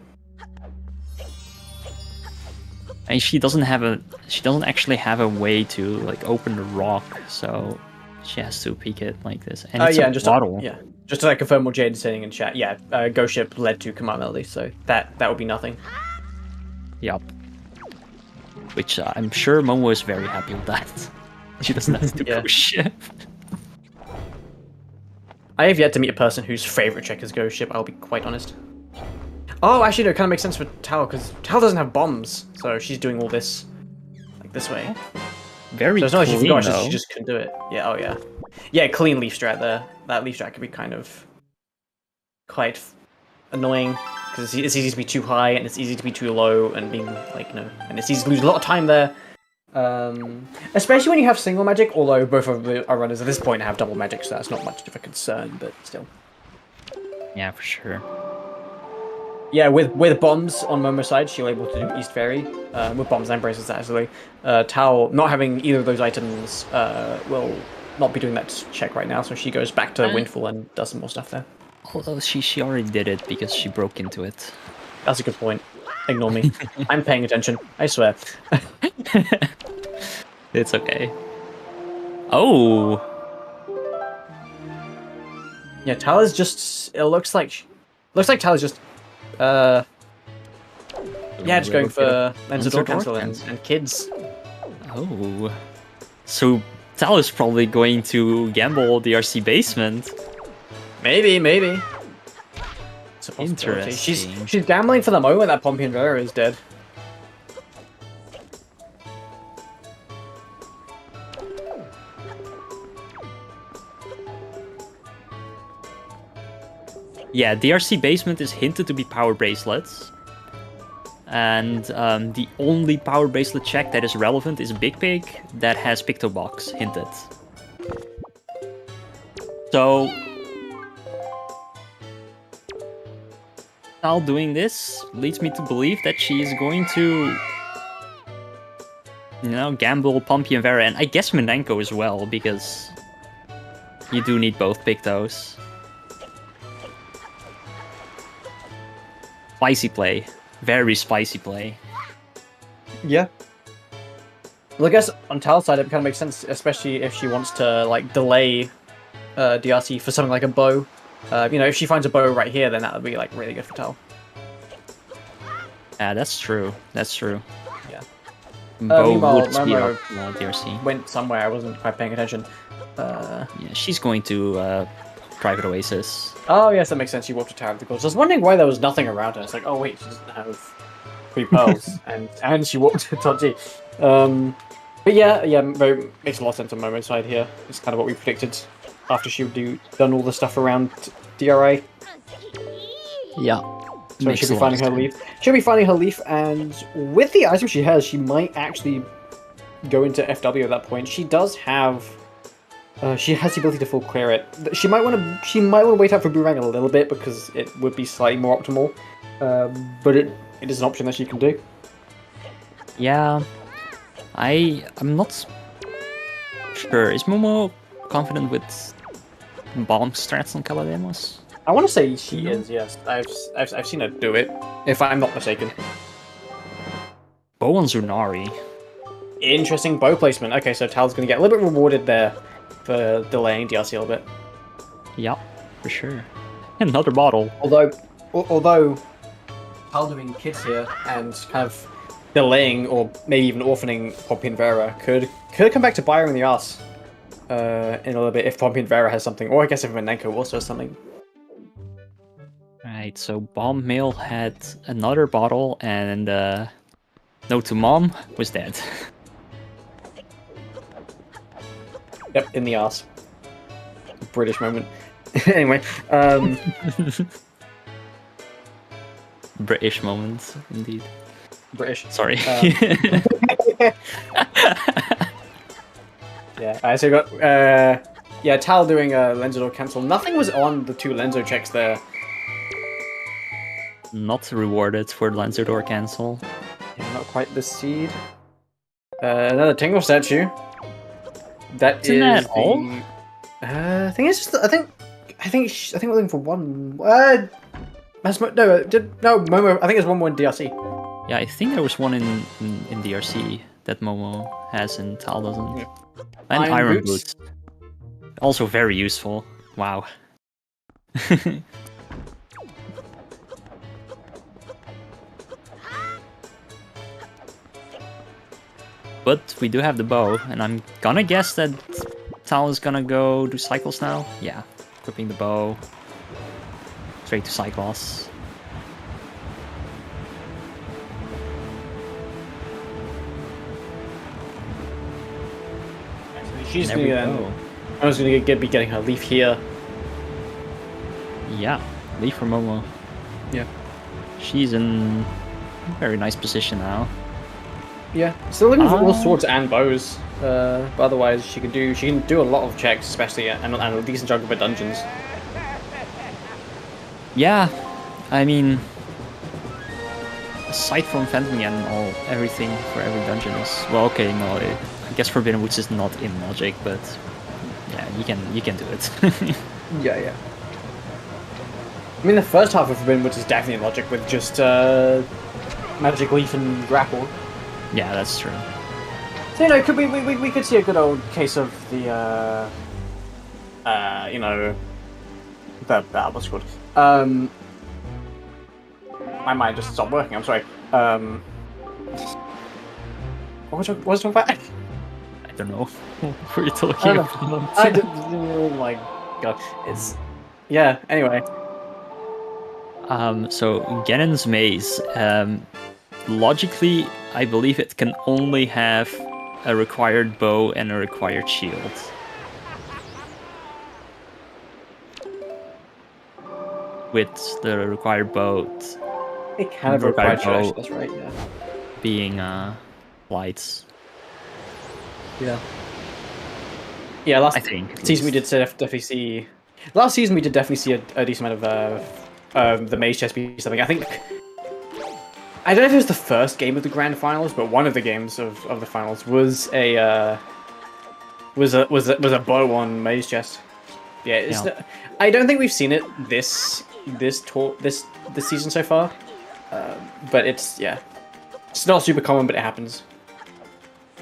And she doesn't actually have a way to open the rock, so she has to peek it like this. And it's a bottle. Just to confirm what Jade is saying in chat. Yeah, Ghost Ship led to Command Melody, so that would be nothing. Yup. Which I'm sure Momo is very happy with that. She doesn't have to do Ghost Ship. I have yet to meet a person whose favorite trick is Ghost Ship. I'll be quite honest. Oh, actually, no, it kind of makes sense for Tal, because Tal doesn't have bombs, so she's doing all this, this way. Very so it's not like she forgot, though. she just couldn't do it. Yeah, oh yeah. Yeah, clean leaf strat there. That leaf strat could be kind of quite annoying because it's easy to be too high and it's easy to be too low and being like and it's easy to lose a lot of time there. Especially when you have single magic, although both of our runners at this point have double magic, so that's not much of a concern, but still. Yeah, for sure. Yeah, with bombs on Momo's side, she'll able to do East Fairy. With bombs and braces, actually. Tao, not having either of those items, will not be doing that check right now, so she goes back to Windfall and does some more stuff there. Although she already did it because she broke into it. That's a good point. Ignore me. I'm paying attention, I swear. It's okay. Oh! Yeah, Tao is just... It looks like Tao is just... yeah, just going for Lenser Door Cancel and kids. Oh. So Tal is probably going to gamble DRC basement. Maybe. It's a possibility. Interesting. She's gambling for the moment that Pompey and Vera is dead. Yeah, DRC basement is hinted to be power bracelets. And the only power bracelet check that is relevant is Big Pig that has Picto Box hinted. So Tal doing this leads me to believe that she is going to, gamble Pompey and Vera, and I guess Minenko as well, because you do need both Pictos. Spicy play. Very spicy play. Yeah. Well, I guess on Tal's side it kind of makes sense, especially if she wants to like delay DRC for something like a bow. If she finds a bow right here, then that would be like really good for Tal. Yeah, that's true. That's true. Yeah. Bow Meanwhile, would speed up Momo DRC. went somewhere. I wasn't quite paying attention. Yeah, she's going to Private Oasis. Oh yes, that makes sense. She walked to Tower of the Gods. I was wondering why there was nothing around her. It's like, oh wait, she doesn't have 3 pearls, and she walked to Toji. But yeah, makes a lot of sense on Momo's side here. It's kind of what we predicted after she would done all the stuff around DRA. Yeah. So she'll be finding her leaf. She'll be finding her leaf, and with the item she has, she might actually go into FW at that point. She does have. She has the ability to full clear it. She might want to wait out for Boomerang a little bit because it would be slightly more optimal. But it is an option that she can do. Yeah, I'm not sure. Is Momo confident with bomb strats on Calademos? I want to say she is. Yes, I've seen her do it. If I'm not mistaken. Bow on Zunari. Interesting bow placement. Okay, so Tal's going to get a little bit rewarded there for delaying DRC a little bit. Yeah, for sure. Another bottle. Although Tal doing kids here and kind of delaying or maybe even orphaning Pompey and Vera could come back to bite her in the ass in a little bit if Pompey and Vera has something, or I guess if Minenko also has something. Right, so Bomb Mail had another bottle and No to Mom was dead. Yep, in the ass. British moment. Anyway, British moments, indeed. British. Sorry. Yeah, so we got Tal doing a Lenser Door Cancel. Nothing was on the 2 Lenso checks there. Not rewarded for Lancer Door Cancel. Yeah, not quite the seed. Another Tingle statue. That Isn't is that all? I think it's just. I think we're looking for one. No, Momo. I think there's one more in DRC. Yeah, I think there was one in DRC that Momo has and Tal doesn't. Yeah. And Iron Iron Boots. Boots. Also very useful. Wow. But we do have the bow, and I'm gonna guess that Tal is gonna go do cycles now. Yeah, equipping the bow. Straight to cycles. She's There we gonna go. I was going to be getting her leaf here. Yeah, leave for Momo. Yeah. She's in a very nice position now. Yeah, still looking for all swords and bows. But otherwise, she can do a lot of checks, especially and a decent chunk of her dungeons. Yeah, I mean, aside from Phantom and everything for every dungeon is well. Okay, no, I guess Forbidden Woods is not in Logic, but yeah, you can do it. Yeah. I mean, the first half of Forbidden Woods is definitely in Logic with just Magic Leaf and Grapple. Yeah, that's true. So could we could see a good old case of the the what's it called? My mind just stopped working. I'm sorry. What was I talking about? I don't know. What were you talking about? Oh my god! Yeah. Anyway. So Ganon's Maze. Logically, I believe it can only have a required bow and a required shield. With the required bow. It kind of required bow. That's right. Yeah. Being lights. Yeah. Yeah. Last season we did definitely see. Last season we did definitely see a decent amount of the maze chest be something. I think. I don't know if it was the first game of the grand finals, but one of the games of the finals was a bow on maze chest. Yeah, I don't think we've seen it this season so far, but it's not super common, but it happens.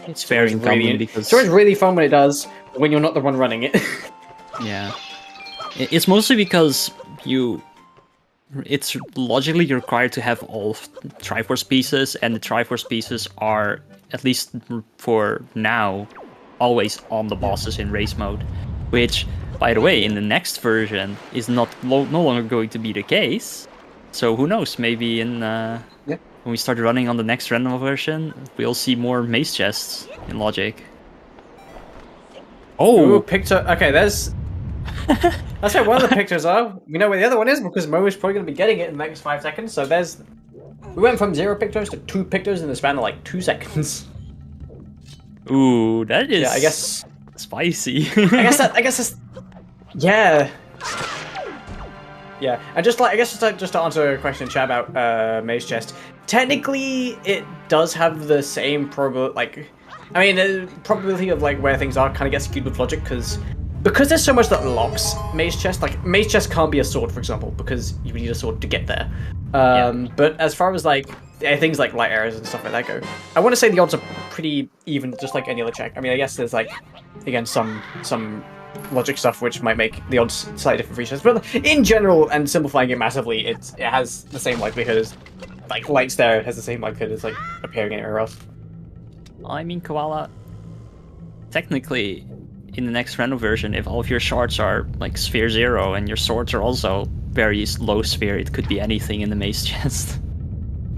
It's very uncommon because it's really fun when it does, when you're not the one running it. Yeah, it's mostly because it's logically required to have all Triforce pieces, and the Triforce pieces are, at least for now, always on the bosses in race mode. Which, by the way, in the next version is no longer going to be the case. So who knows? Maybe when we start running on the next random version, we'll see more maze chests in Logic. Oh, picture. Okay, that's where one of the pictures are. We know where the other one is because Mo is probably going to be getting it in the next 5 seconds. So we went from 0 pictures to 2 pictures in the span of like 2 seconds. Ooh, that is. Yeah, I guess spicy. I guess that's. Yeah. Yeah, and just to answer a question in chat about Maze Chest, technically it does have the same probability. The probability of like where things are kind of gets skewed with Logic because there's so much that locks Maze Chest. Like Maze Chest can't be a sword, for example, because you need a sword to get there. But as far as like things like light arrows and stuff like that go, I want to say the odds are pretty even, just like any other check. I mean, I guess there's like again some Logic stuff which might make the odds slightly different for each other, but in general, and simplifying it massively, it has the same likelihood as like lights there has the same likelihood as like appearing anywhere else. I mean, Koala, technically in the next random version, if all of your shards are like sphere 0 and your swords are also very low sphere, it could be anything in the maze chest.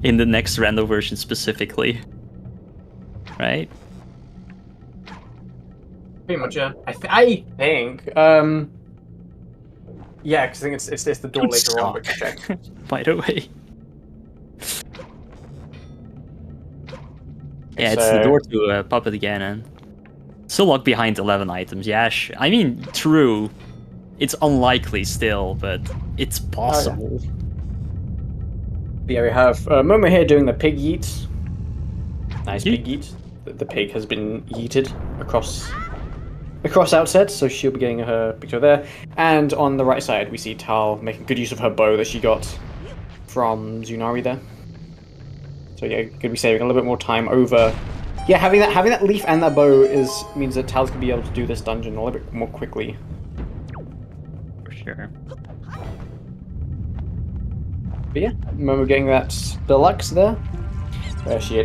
In the next random version specifically, right? Pretty much, yeah. I think. Yeah, because I think it's the door later on. But check. By the way. Yeah, it's So the door to Puppet again, and still locked behind 11 items. Yeah, I mean, true. It's unlikely still, but it's possible. Yeah, we have Momo here doing the pig yeet. Nice pig yeet. The pig has been yeeted across Outset, so she'll be getting her picture there. And on the right side, we see Tal making good use of her bow that she got from Zunari there. So yeah, could be saving a little bit more time over. Yeah, having that leaf and that bow means that Tal's gonna be able to do this dungeon a little bit more quickly. For sure. But yeah, Momo getting that deluxe there. She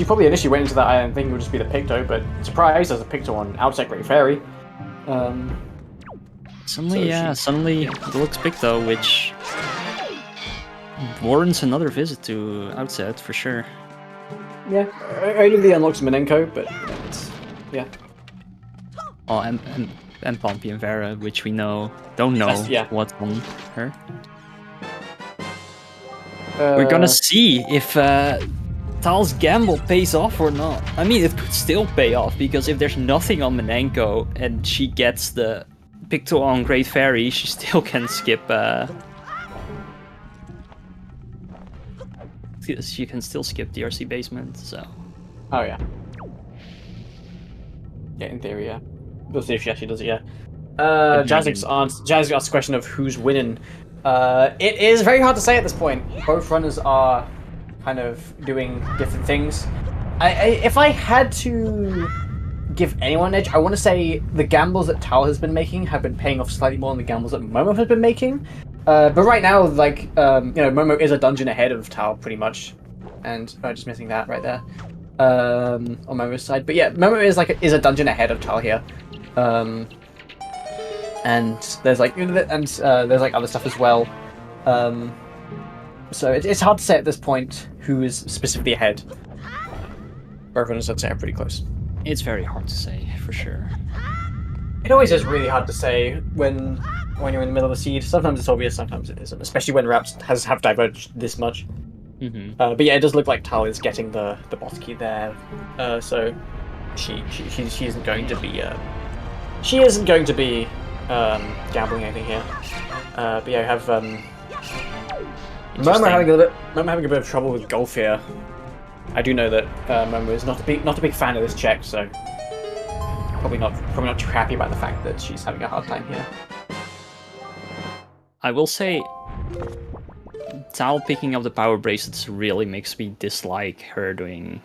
probably initially went into that island thinking it would just be the Picto, but surprise, there's a Picto on Outset Great Fairy. Suddenly it looks Picto, which warrants another visit to Outset for sure. Yeah, only the unlocks Minenko, but yeah. Oh, and and Pompey and Vera, which we don't know what's on her. We're gonna see if Tal's gamble pays off or not. I mean, it could still pay off, because if there's nothing on Menenko and she gets the Picto on Great Fairy, she still can skip. She can still skip DRC basement. So. Oh yeah. Yeah, in theory, yeah. We'll see if she actually does it. Yeah. Jazix asked the question of who's winning. It is very hard to say at this point. Both runners are kind of doing different things. If I had to give anyone an edge, I want to say the gambles that Tal has been making have been paying off slightly more than the gambles that Momo has been making. But right now, like, Momo is a dungeon ahead of Tal pretty much, and just missing that right there on Momo's side. But yeah, Momo is a dungeon ahead of Tal here, and there's like there's like other stuff as well. So it's hard to say at this point who is specifically ahead. Both runners, I'd say, are pretty close. It's very hard to say, for sure. It always is really hard to say when you're in the middle of the seed. Sometimes it's obvious, sometimes it isn't, especially when routes have diverged this much. Mm-hmm. But yeah, it does look like Tal is getting the boss key there. So she isn't going to be gambling anything here. But yeah, I have Momo having a bit of trouble with golf here. I do know that Momo is not a big fan of this check, so probably not too happy about the fact that she's having a hard time here. I will say, Tal picking up the power bracelets really makes me dislike her doing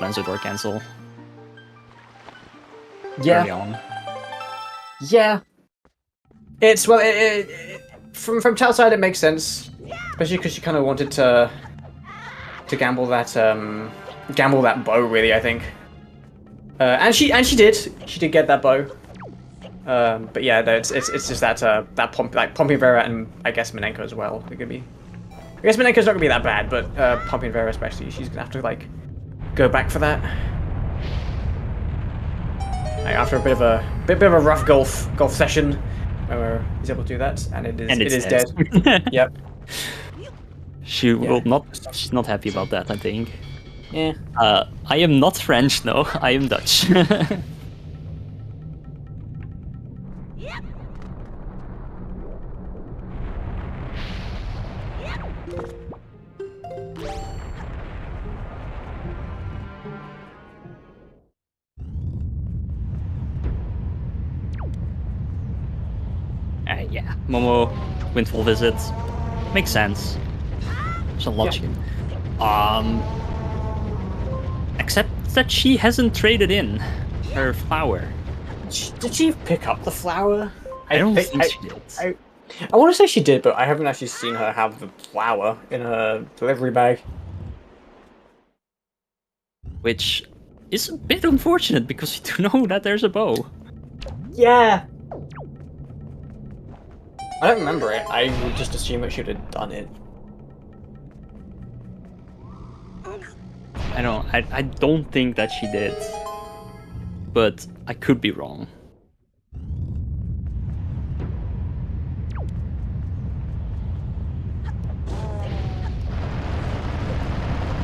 Lancer Door Cancel. Yeah. Early on. Yeah. It's from Tal's side it makes sense, especially because she kind of wanted to gamble that bow, really, I think. And she did get that bow. But yeah, it's just that Pompey Vera and I guess Menenko as well. I guess Menenko's not gonna be that bad, but Pompey and Vera especially, she's gonna have to like go back for that. Like, after a bit of a rough golf session, he's able to do that, and it is dead. Yep. She's not happy about that, I think. Yeah. I am not French, no. I am Dutch. Yeah, Momo, Windfall Visit. Makes sense. There's a logic. Yeah. Except that she hasn't traded in her flower. Did she pick up the flower? I don't think she did. I want to say she did, but I haven't actually seen her have the flower in her delivery bag. Which is a bit unfortunate, because you do know that there's a bow. Yeah. I don't remember it. I would just assume that she would have done it. I don't think that she did, but I could be wrong.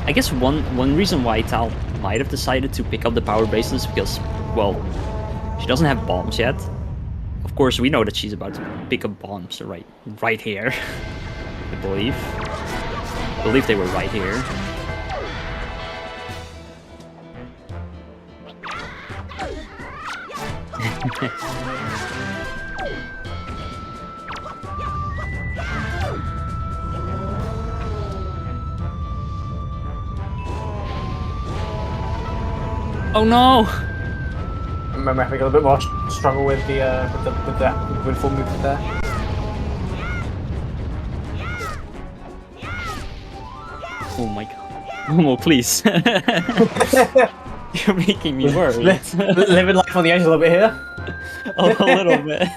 I guess one reason why Tal might have decided to pick up the power bracelets is because, well, she doesn't have bombs yet. Of course, we know that she's about to pick up bombs right here. I believe they were right here. Oh no! I remember having a little bit more struggle with the windfall movement there. Oh my god. Momo, please. You're making me worried. Living life on the edge a little bit here. A little bit.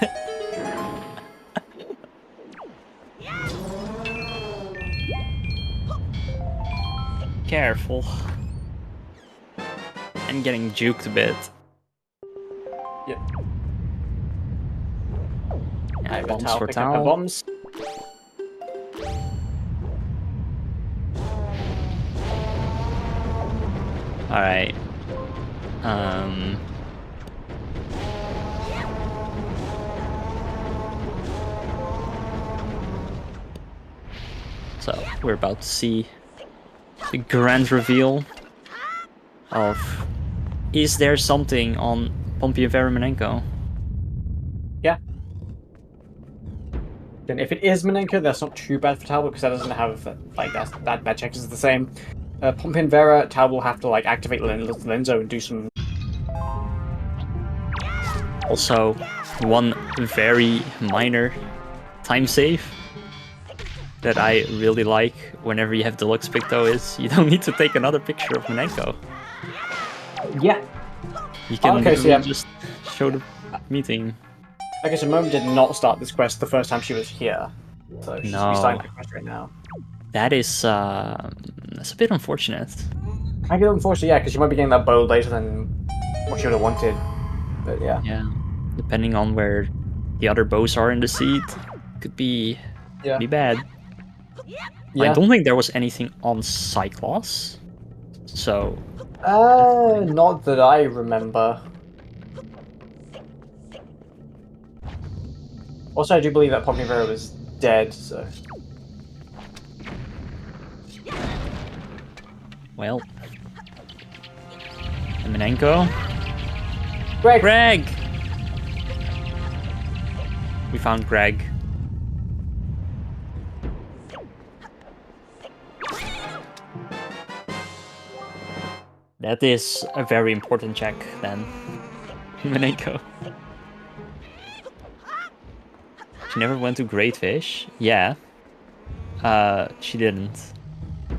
Careful. I'm getting juked a bit. Yep. Bombs Tal for pick up her Tal. bombs. Alright. So we're about to see the grand reveal of, is there something on Pompey and Veremenenko? Yeah. Then if it is Menenko, that's not too bad for Tal because that doesn't have like that bad checks is the same. Pompey and Vera, Tal will have to like activate Lenzo and do some. Also, one very minor time save that I really like whenever you have Deluxe Picto is you don't need to take another picture of Menenko. Yeah. You can Okay, so literally yeah. just show the meeting. Okay, so Momo did not start this quest the first time she was here, so she's No. starting the quest right now. That is that's a bit unfortunate. I feel unfortunately, yeah, because she might be getting that bow later than what she would have wanted. But yeah. Yeah, depending on where the other bows are in the seed, could be bad. Yeah. I don't think there was anything on Cycloss, so Not that I remember. Also, I do believe that Pompey Vera was dead, so. well. Eminenko. Greg! Greg! We found Greg. That is a very important check then. Eminenko. She never went to Great Fish? Yeah. She didn't.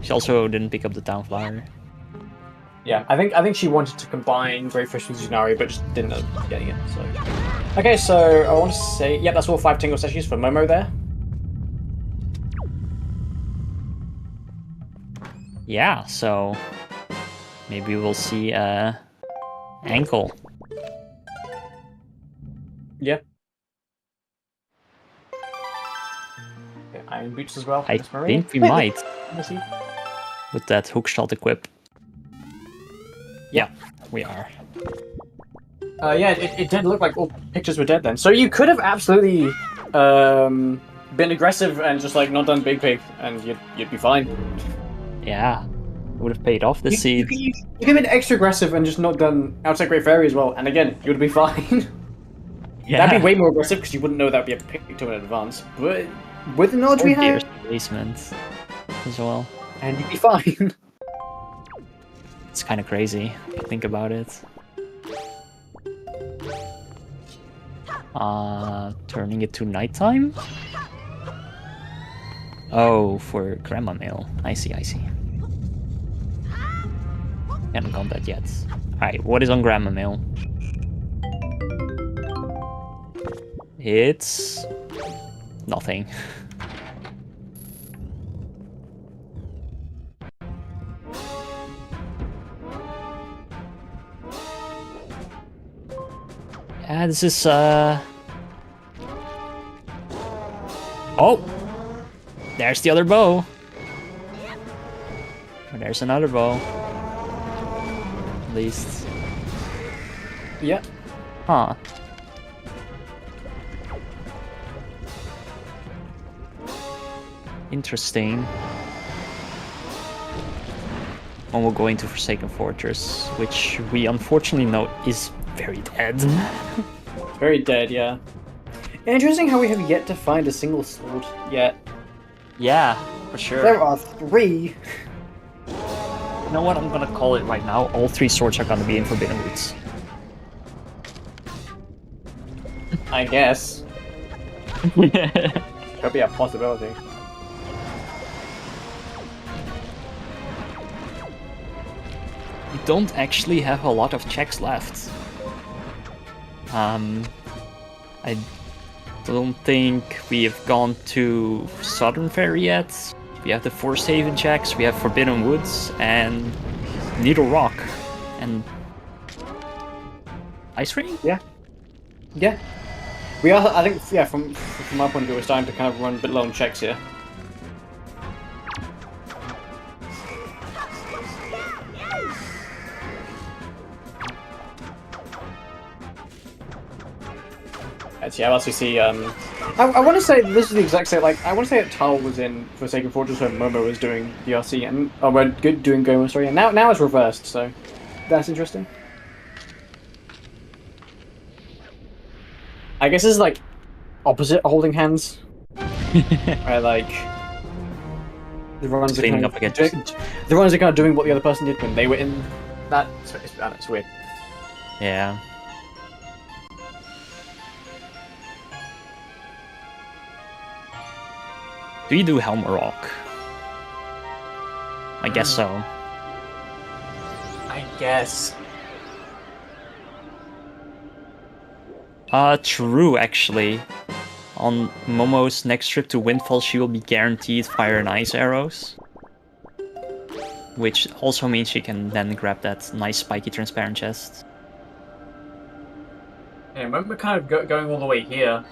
She also didn't pick up the Town Flower. Yeah, I think she wanted to combine Great Fish with Zunari, but just didn't end up getting it, so. Okay, so I want to say, yeah, that's all 5 Tingle Sessions for Momo there. Yeah, so maybe we'll see ankle. Yeah. Okay, Iron Boots as well. I Miss Maria. think we might Let me see. with that hookshot equip. Yeah, we are. Yeah, it did look like all pictures were dead then. So you could have absolutely been aggressive and just like not done Big Pig, and you'd be fine. Yeah, would have paid off the seed. You could have been extra aggressive and just not done Outside Great Fairy as well, and again, you would be fine. Yeah. That'd be way more aggressive because you wouldn't know that'd be a pick to in advance. But with the knowledge we have, basement as well. and you'd be fine. It's kind of crazy if you think about it. Turning it to nighttime? Oh, for Grandma Mail. I see. Haven't done that yet. Alright, what is on Grandma Mail? It's nothing. Yeah, this is oh! There's the other bow. Or there's another bow. At least. Yeah. Huh. Interesting. One will go into Forsaken Fortress, which we unfortunately know is very dead. Very dead, yeah. Interesting how we have yet to find a single sword yet. Yeah, for sure. There are 3. You know what? I'm gonna call it right now. All 3 swords are gonna be in Forbidden Woods. I guess. Could be a possibility. We don't actually have a lot of checks left. I don't think we have gone to Southern Fair yet. We have the Forest Haven checks, we have Forbidden Woods, and Needle Rock, and Ice Ring? Yeah. Yeah. We are, I think, yeah, from my point of view, we're starting to kind of run a bit low on checks here. Yeah, as we see, I want to say this is the exact same. Like, I want to say that Tal was in Forsaken Fortress when Momo was doing DRC, and we're doing Goma. Sorry, and now it's reversed. So that's interesting. I guess it's like opposite holding hands, right? Like the runs are kind of the runs are kind of doing what the other person did when they were in that. It's weird. Yeah. Do you do Helm Rock? I guess so. I guess. True, actually. On Momo's next trip to Windfall, she will be guaranteed fire and ice arrows. Which also means she can then grab that nice spiky transparent chest. Yeah, we're kind of going all the way here.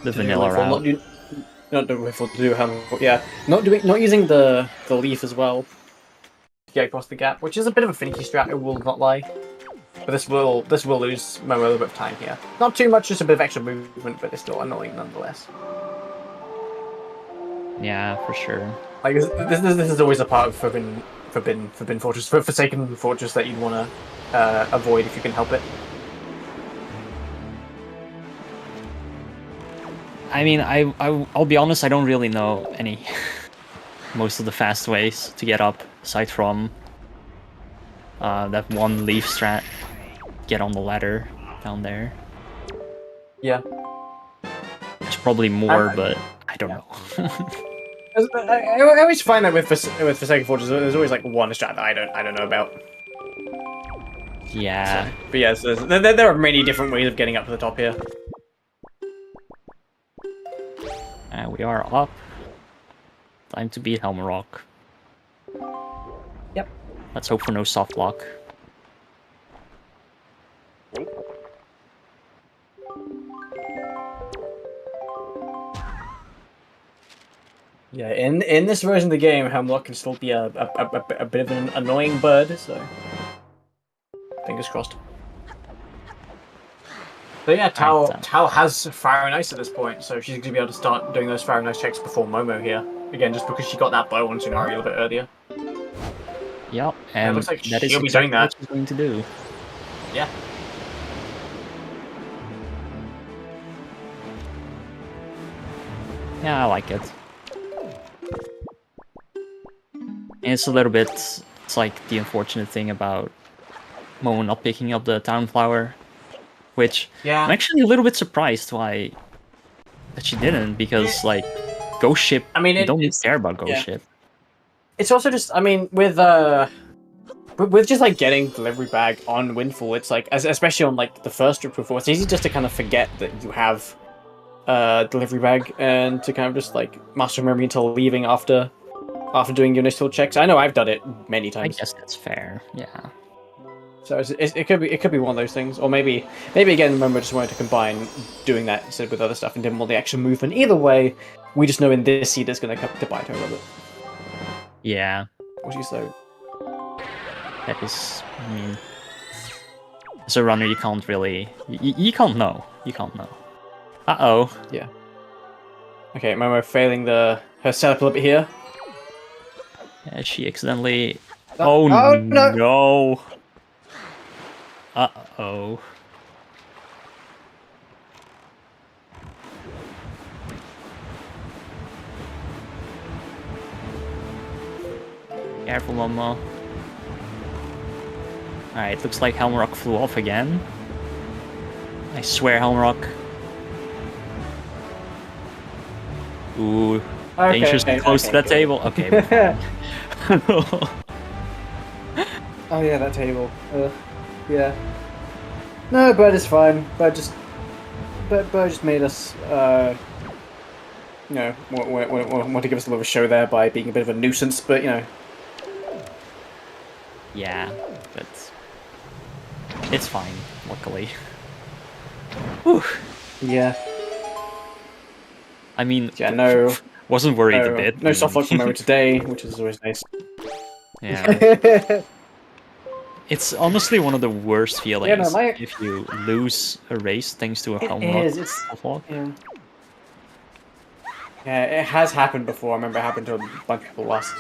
The vanilla route. Not doing Wiffle to do yeah, not using the leaf as well to get across the gap, which is a bit of a finicky strat. I will not lie, but this will lose Momo a little bit of time here. Not too much, just a bit of extra movement, but it's still annoying nonetheless. Yeah, for sure. Like this is always a part of Forbidden Fortress, Forsaken Fortress that you'd want to avoid if you can help it. I mean, I'll be honest, I don't really know any most of the fast ways to get up, aside from that one leaf strat, get on the ladder down there. Yeah. There's probably more, but I don't know. I always find that with Forsaken Fortress, there's always like one strat that I don't know about. Yeah. So, but yes, there are many different ways of getting up to the top here. We are up. Time to beat Helm Rock. Yep. Let's hope for no soft lock. Yeah, in this version of the game, Helmlock can still be a bit of an annoying bird, so fingers crossed. So yeah, Tal has Fire and Ice at this point, so she's going to be able to start doing those Fire and Ice checks before Momo here. Again, just because she got that bow on Tsunari a little bit earlier. Yep, and it looks like that is she'll be exactly doing that. what she's going to do. Yeah. Yeah, I like it. And it's a little bit, it's like the unfortunate thing about Momo not picking up the Town Flower, which I'm actually a little bit surprised that she didn't, because like Ghost Ship, I mean, you don't need to care about Ghost Ship. It's also just, I mean, with just like getting delivery bag on Windfall, it's like, especially on like the first trip before, it's easy just to kind of forget that you have delivery bag and to kind of just like master memory until leaving after doing your initial checks. I know I've done it many times. I guess that's fair. Yeah. So it could be one of those things, or maybe again, remember, just wanted to combine doing that instead with other stuff and didn't want the extra movement. Either way, we just know in this seed it's going to come to bite her a little bit. Yeah. What you say? That is, I mean, as a runner, you can't really, you can't know. You can't know. Uh-oh. Yeah. Okay, Momo failing her setup a little bit here. Yeah, she accidentally... Oh no! Uh-oh. Careful, Momo. Alright, looks like Helmrock flew off again. I swear, Helmrock. Ooh, dangerously close to that table. Okay, we're fine. Oh yeah, that table. Yeah. No, Bird is fine. Bird just made us, you know, want to give us a little show there by being a bit of a nuisance, but you know. Yeah, but it's fine, luckily. Whew. Yeah. I mean, Yeah, no. wasn't worried a bit. No soft lock from Momo today, which is always nice. Yeah. It's honestly one of the worst feelings my- if you lose a race thanks to a home It lock. is. It's soft lock. yeah. Yeah, it has happened before. I remember it happened to a bunch of people last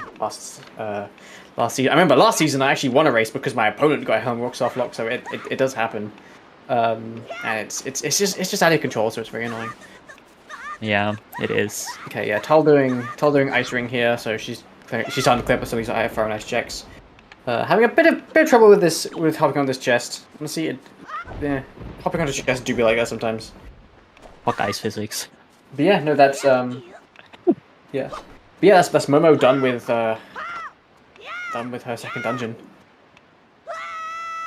season. I remember last season I actually won a race because my opponent got a home rock soft lock, so it does happen. And it's just out of control, so it's very annoying. Yeah, it is. Okay, yeah, Tal doing ice ring here, so she's starting to clear up some of these fire nice checks. Having a bit of trouble with hopping on this chest. Let's see, hopping on this chest do be like that sometimes. Fuck ice physics. But yeah, no, that's yeah. But yeah, that's Momo done with her second dungeon.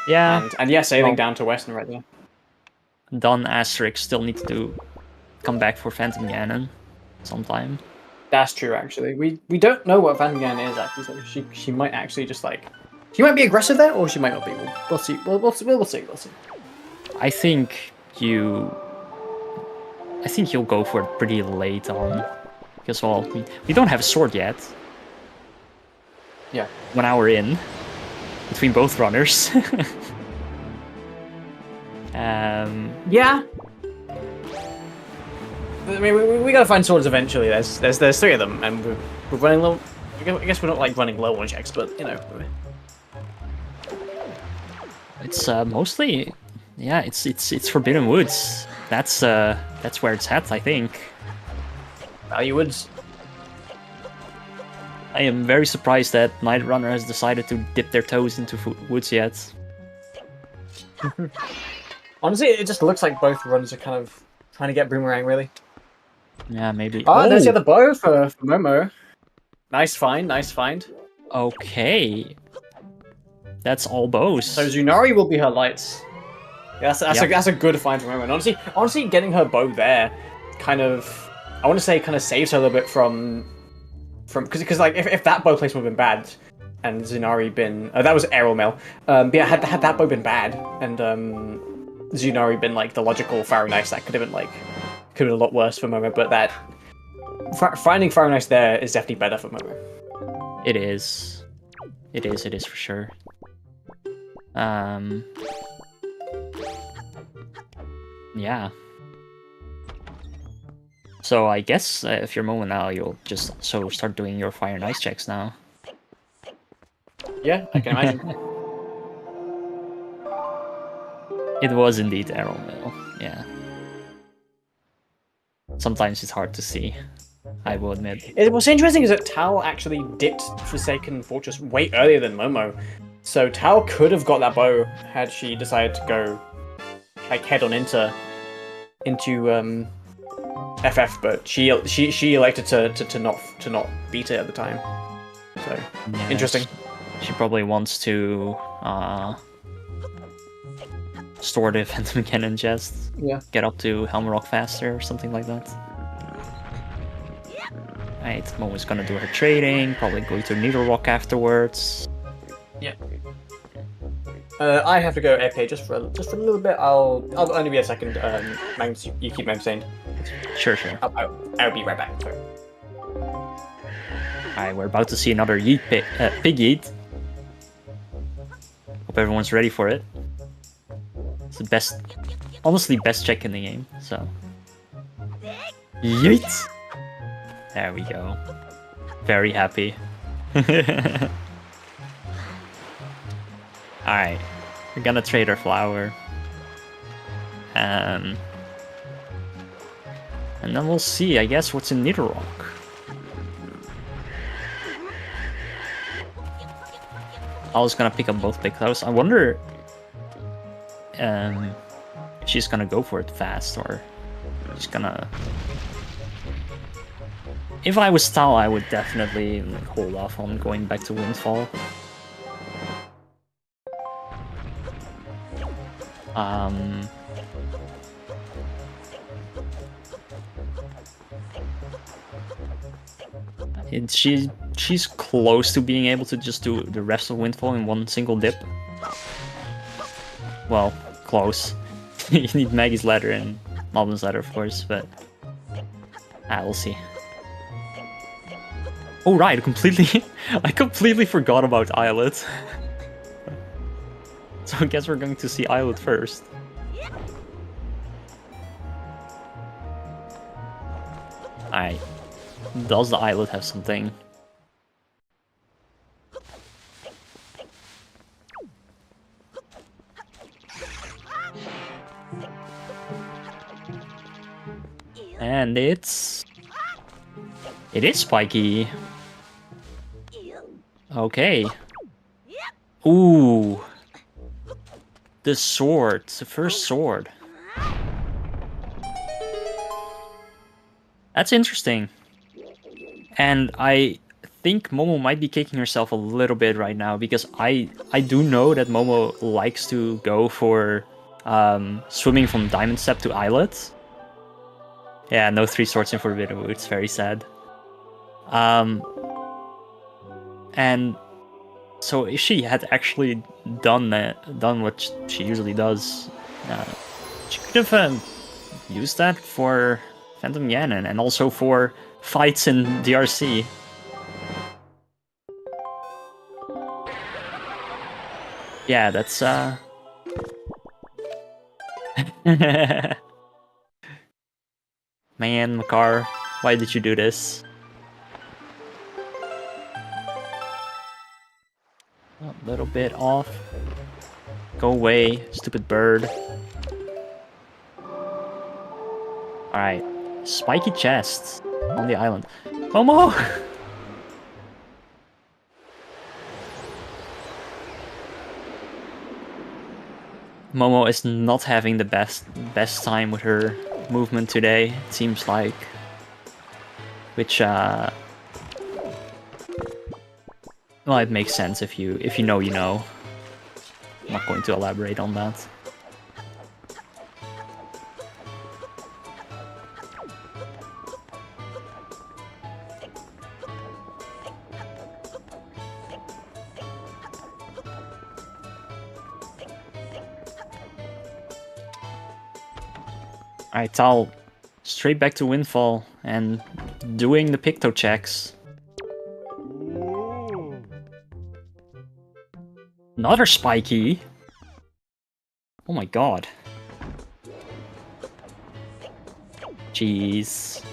Yeah. And yeah, sailing down to Western right there. Don Asterix still needs to come back for Phantom Ganon sometime. That's true, actually. We don't know what Van Gan is actually. So she might actually just like she might be aggressive there, or she might not be. We'll see. We'll see. I think you'll go for it pretty late on, because well, we don't have a sword yet. Yeah. 1 hour in between both runners. Yeah. I mean, we gotta find swords eventually. There's 3 of them, and we're running low. I guess we're not like running low on checks, but you know. It's mostly, yeah. It's Forbidden Woods. That's where it's at, I think. Value Woods. I am very surprised that Night Runner has decided to dip their toes into woods yet. Honestly, it just looks like both runs are kind of trying to get Boomerang, really. Yeah, maybe. Oh, there's the other bow for Momo. Nice find. Okay. That's all bows. So Zunari will be her lights. Yeah, that's a good find for Momo. And honestly, getting her bow there, kind of, I want to say, kind of saves her a little bit from because like if that bow placement would have been bad, and Zunari been that was Aerial Mail. But yeah, had that bow been bad, and Zunari been like the logical Pharaoh Knights, that could have been a lot worse for Momo. But that finding Pharaoh Knights there is definitely better for Momo. It is for sure. Yeah. So I guess if you're Momo now, you'll just also start doing your fire and ice checks now. Yeah, I can imagine. It was indeed Arrow Mill, yeah. Sometimes it's hard to see, I will admit. What's interesting is that Tal actually dipped Forsaken Fortress way earlier than Momo. So Tal could have got that bow had she decided to go like head on into FF, but she elected to not beat it at the time. So Yeah, interesting. She probably wants to store the Phantom Cannon chest. Yeah. Get up to Helm Rock faster or something like that. Right, Momo's gonna do her trading, probably go to Needle Rock afterwards. Yeah. I have to go AFK just for a little bit. I'll only be a second. Magnus, you keep saying. Sure. I'll be right back. Sorry. Alright, we're about to see another pig yeet. Hope everyone's ready for it. It's the honestly best check in the game, so. Yeet! There we go. Very happy. Alright, we're gonna trade our flower. And then we'll see, I guess, what's in Needle Rock. I was gonna pick up both big clouds. I wonder if she's gonna go for it fast or she's gonna. If I was Tal, I would definitely hold off on going back to Windfall. She's close to being able to just do the rest of Windfall in one single dip. Well, close. You need Maggie's ladder and Malvin's ladder, of course, but we'll see. Oh right, I completely forgot about Islet. So I guess we're going to see Islet first. Alright. Does the Islet have something? And it is spiky. Okay. Ooh. The sword. The first sword. That's interesting. And I think Momo might be kicking herself a little bit right now, because I do know that Momo likes to go for swimming from Diamond Step to Islet. Yeah, no 3 swords in Forbidden Woods. Very sad. And so if she had actually done what she usually does, she could have used that for Phantom Ganon and also for fights in DRC. Yeah, that's Man, Makar, why did you do this? A little bit off. Go away, stupid bird. Alright. Spiky chests on the island. Momo! Momo is not having the best time with her movement today, it seems like. Which, well, it makes sense if you know, you know. I'm not going to elaborate on that. Alright, Tal, straight back to Windfall and doing the Picto checks. Another spiky? Oh my god. Jeez.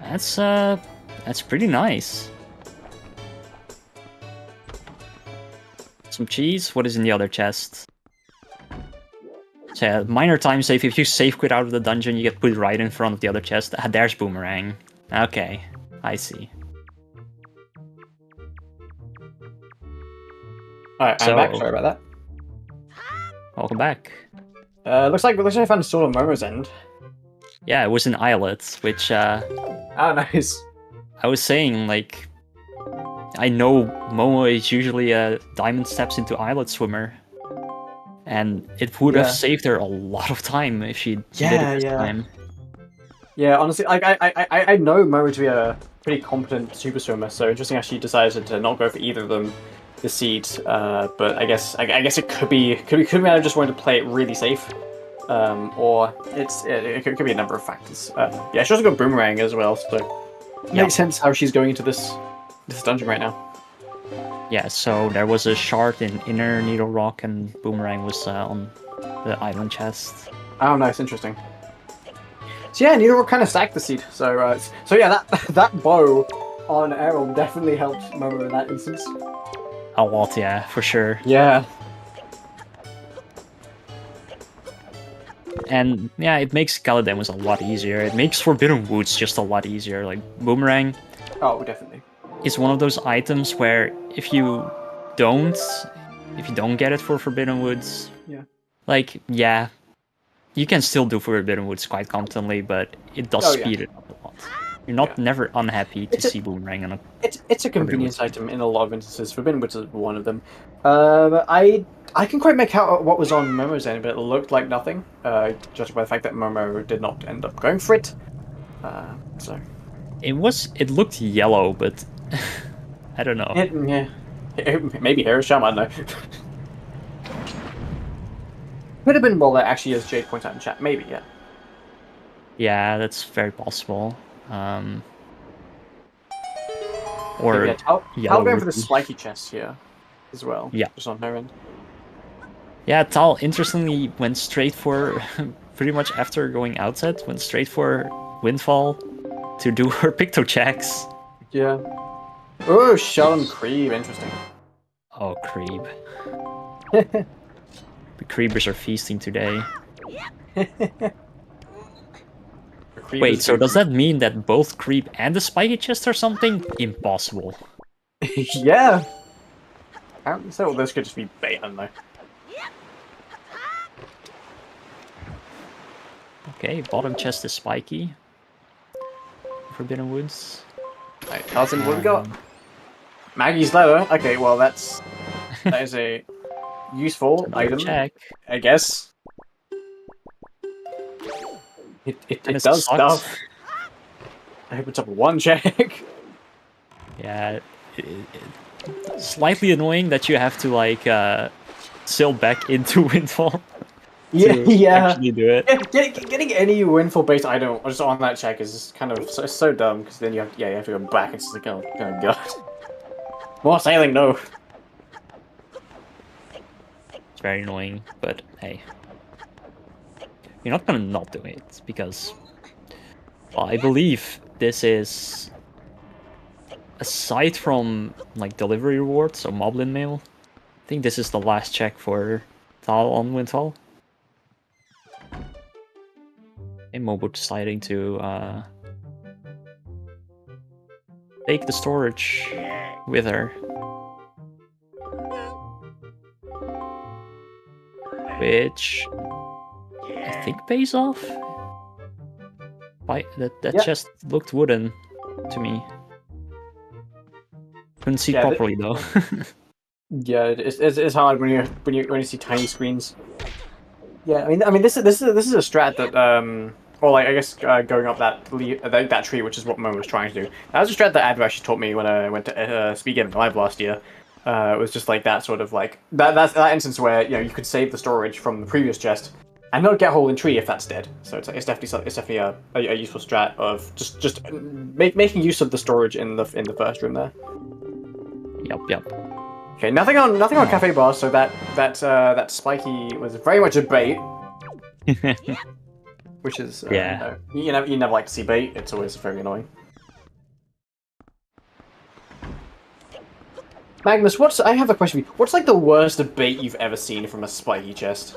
That's pretty nice. Some cheese. What is in the other chest? So yeah, minor time save. If you save quit out of the dungeon, you get put right in front of the other chest. Ah, there's Boomerang. Okay, I see. Alright, I'm back. Sorry about that. Welcome back. Looks like I found a sword on Momo's end. Yeah, it was an islet, which Oh, nice. I was saying, like, I know Momo is usually a Diamond Steps into Islet swimmer, and it would have saved her a lot of time if she did it this time. Yeah, honestly, I know Momo to be a pretty competent super swimmer, so interesting how she decided to not go for either of them this seed. But I guess it could be I just wanted to play it really safe, or it could be a number of factors. Yeah, she also got Boomerang as well, so it makes sense how she's going into this dungeon right now. Yeah, so there was a shard in Inner Needle Rock, and Boomerang was on the island chest. Oh, nice, interesting. So yeah, Needle Rock kind of stacked the seed. So yeah, that bow on Errol definitely helped Momo in that instance. A lot, yeah, for sure. Yeah. And yeah, it makes Calademus a lot easier. It makes Forbidden Woods just a lot easier. Like, Boomerang. Oh, definitely. Is one of those items where if you don't get it for Forbidden Woods, like, yeah, you can still do Forbidden Woods quite competently, but it does speed it up a lot. You're never unhappy to see Boomerang on a... It's a convenience item in a lot of instances. Forbidden Woods is one of them. I can quite make out what was on Momo's end, but it looked like nothing, judging by the fact that Momo did not end up going for it. So... It looked yellow, but I don't know. Maybe Hiroshima, I don't know. Could have been Waller, actually, as Jade points out in chat. Maybe, yeah. Yeah, that's very possible. Or Yeah, Tal Yellow going for the Rookie. spiky chest here as well. Yeah. Just on her end. Yeah, Tal interestingly went straight for, pretty much after going outset, went straight for Windfall to do her Picto checks. Yeah. Oh, Sheldon Creeb, interesting. Oh, Creeb. The Creebers are feasting today. Wait, so does that mean that both Creep and the Spiky Chest are something? Impossible. Yeah. Apparently so. This could just be bait, I don't know. Okay, bottom chest is Spiky. Forbidden Woods. Alright, Carlton, what do we got? Maggie's letter. Okay, well that is a useful item, check. I guess. It does sucks. stuff. I hope it's up one check. Yeah, slightly annoying that you have to like sail back into Windfall. Yeah. Actually do it. Getting any windfall based item just on that check is just kind of so dumb because then you have to go back. It's like oh god. More sailing, no. It's very annoying, but hey, you're not gonna not do it because, well, I believe this is, aside from like delivery rewards, so Moblin Mail, I think this is the last check for Tal on Windfall. And Mobo deciding to take the storage with her. Which I think pays off. That chest looked wooden to me. Couldn't see properly though. Yeah, it's hard when you see tiny screens. Yeah, I mean this is a strat that or like I guess going up that tree, which is what Mo was trying to do. That was a strat that Advo actually taught me when I went to Speed Gaming Live last year. It was just like that sort of like that's that instance where you could save the storage from the previous chest and not get hold in tree if that's dead. So it's definitely a useful strat of just making use of the storage in the first room there. Yep. Okay, nothing on cafe bars. So that spiky was very much a bait, which is yeah. You never like to see bait. It's always very annoying. Magnus, I have a question for you. What's like the worst bait you've ever seen from a spiky chest?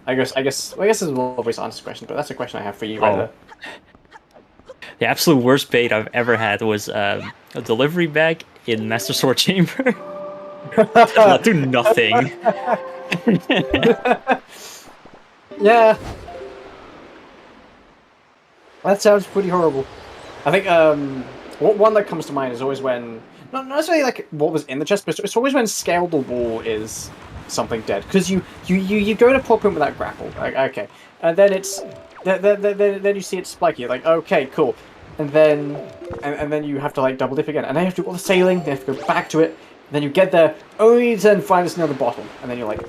I guess this is a little bit answer question, but that's a question I have for you right there. The absolute worst bait I've ever had was a delivery bag in Master Sword Chamber. That do nothing. Yeah. That sounds pretty horrible. I think one that comes to mind is always when not necessarily like what was in the chest, but it's always when scale the wall is something dead because you go to pop in with that grapple, okay, and then it's then you see it spiky, like okay, cool, and then you have to like double dip again, and then you have to do all the sailing, then you have to go back to it, and then you get there only to then find another bottle, and then you're like,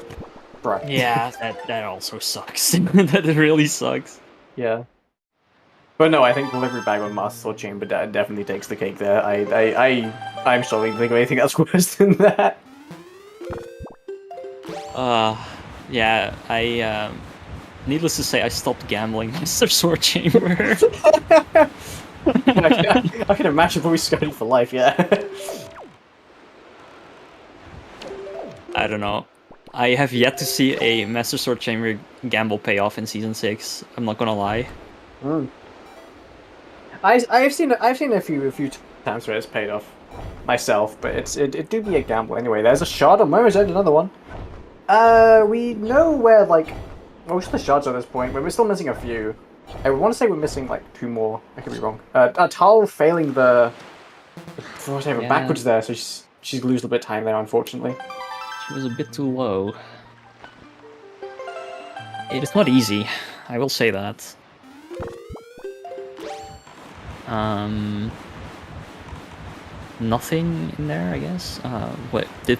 bruh. Yeah, that also sucks. That really sucks. Yeah. But no, I think delivery bag on Master Sword Chamber definitely takes the cake there. I'm struggling to think of anything that's worse than that. Yeah, I needless to say, I stopped gambling Master Sword Chamber. I can imagine Boy Scotty for life, yeah. I don't know. I have yet to see a Master Sword Chamber gamble pay off in Season 6. I'm not gonna lie. I've seen a few times where it's paid off myself, but it do be a gamble anyway. There's a shard on Momo's End, another one. We know where like most of the shards are at this point, but we're still missing a few. I want to say we're missing like 2 more. I could be wrong. Tal failing the backwards there, so she's losing a bit of time there, unfortunately. She was a bit too low. It is not easy, I will say that. Nothing in there, I guess. What did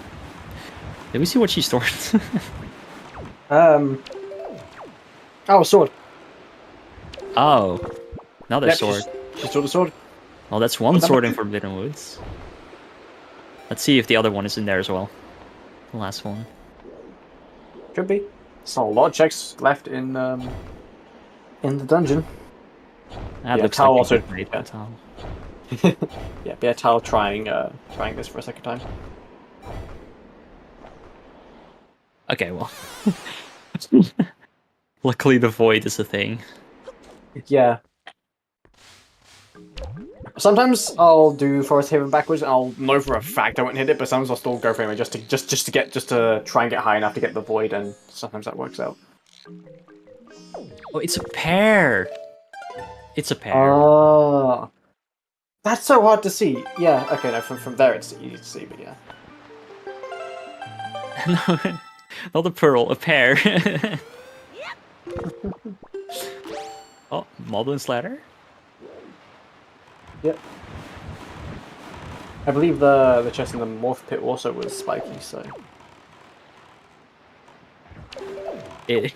Did we see what she stored? Oh, a sword. Oh, another Yep, sword. She stored a sword. Well, that's one sword in Forbidden Woods. Let's see if the other one is in there as well. The last one. Could be. There's not a lot of checks left in the dungeon. That Yeah, looks Tal like also- a good raid for Tal. Yeah, Tal trying this for a second time. Okay, well. Luckily the void is a thing. Yeah. Sometimes I'll do Forest Haven backwards, and I'll know for a fact I won't hit it. But sometimes I'll still go for it just to try and get high enough to get the void, and sometimes that works out. Oh, it's a pair! It's a pair. Oh, that's so hard to see. Yeah. Okay. No, from there it's easy to see, but yeah. No, not a pearl, a pair. Oh, Maldon's ladder? Yep. I believe the chest in the morph pit also was spiky, so. It,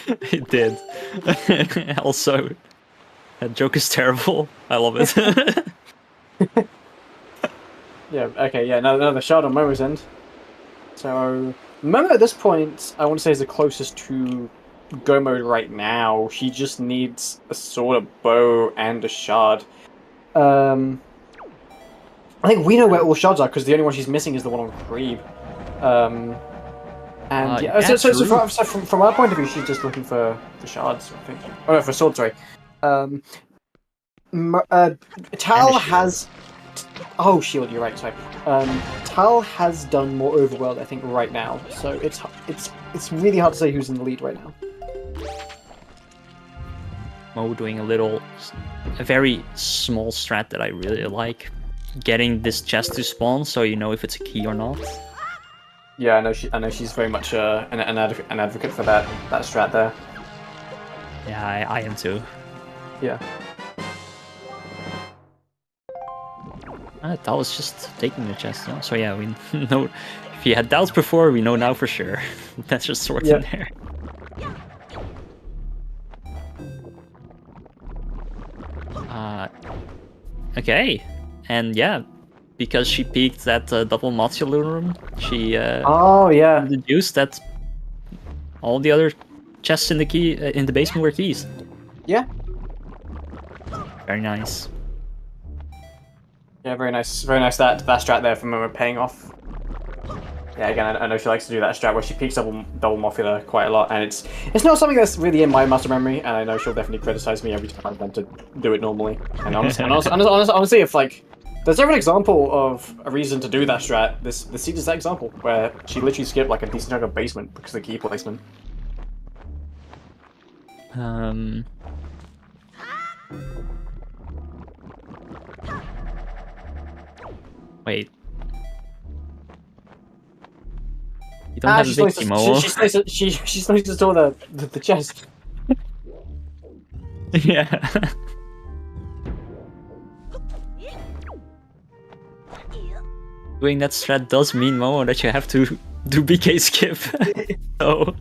it did. Also, that joke is terrible. I love it. Yeah, okay, yeah, another shot on Momo's end. So, Momo at this point, I want to say is the closest to go mode right now. She just needs a sword, a bow, and a shard. I think we know where all shards are, because the only one she's missing is the one on Creeb. And yeah, yeah, so from our point of view, she's just looking for shards, I think. Oh, no, for swords, sorry. Tal has... Oh, shield, you're right, sorry. Tal has done more overworld, I think, right now. So it's really hard to say who's in the lead right now. Mo doing a very small strat that I really like. Getting this chest to spawn so you know if it's a key or not. Yeah, I know she's very much an advocate for that strat there. Yeah, I am too. Yeah. That was just taking the chest, huh? So yeah, we know. If you had doubts before, we know now for sure. That's just swords in there. Okay, and yeah, because she peeked that double modular room, she Oh yeah. deduced that all the other chests in the basement were keys. Yeah. Very nice. Yeah, very nice that strat there from Momo paying off. Yeah, again, I know she likes to do that strat where she peeks double modular quite a lot, and it's not something that's really in my muscle memory, and I know she'll definitely criticize me every time I attempt to do it normally. And honestly, if like there's ever an example of a reason to do that strat, this seed is that example where she literally skipped like a decent chunk of basement because of the key placement. Wait. You don't have a big Timo. She still needs to store the chest. Yeah. Doing that strat does mean, Momo, that you have to do BK skip. So...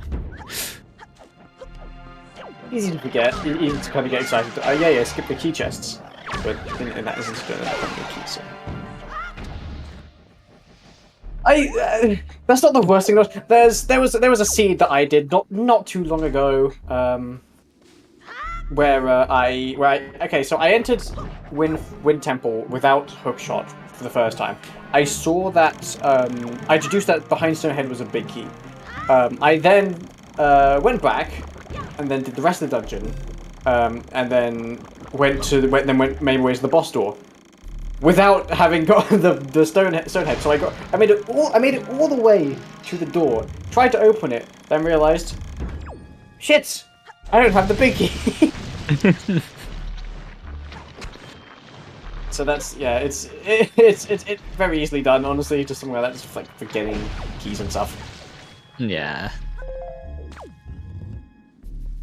Easy to forget, easy to kind of get excited. Yeah, skip the key chests. But in that instance, don't have the key, so... that's not the worst thing. There was a seed that I did not too long ago, where so I entered Wind Temple without hookshot for the first time. I saw that I deduced that behind Stonehead was a big key. I then went back and then did the rest of the dungeon, and then went maybe ways to the boss door. Without having got the Stonehead, so I made it all the way to the door. Tried to open it, then realized, shit, I don't have the big key. So that's it's very easily done, honestly. Just something like that, just like forgetting keys and stuff. Yeah.